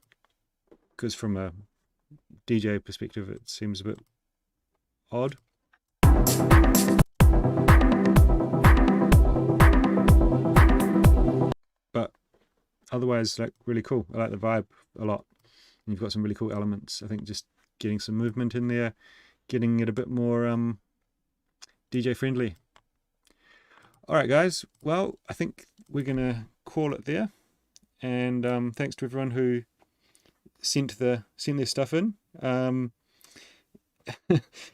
because from a DJ perspective, it seems a bit odd. But otherwise, like really cool. I like the vibe a lot. And you've got some really cool elements. I think just getting some movement in there, getting it a bit more DJ friendly. All right, guys. Well, I think we're gonna call it there. And thanks to everyone who sent their stuff in.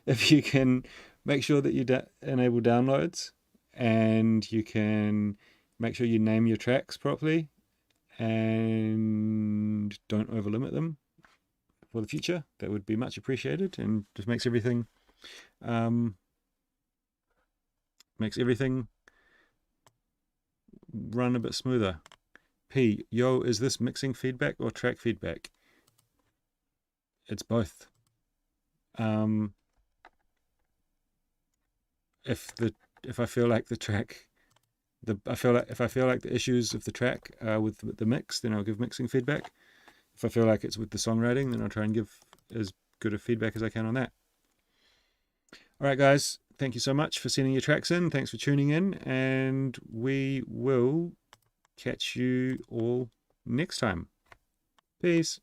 If you can make sure that you enable downloads, and you can make sure you name your tracks properly, and don't overlimit them for the future, that would be much appreciated, and just makes everything run a bit smoother. P, yo, is this mixing feedback or track feedback? It's both. if I feel like the track, if I feel like the issues of the track are with the mix, then I'll give mixing feedback. If I feel like it's with the songwriting, then I'll try and give as good a feedback as I can on that. All right, guys, thank you so much for sending your tracks in. Thanks for tuning in, and we will catch you all next time. Peace.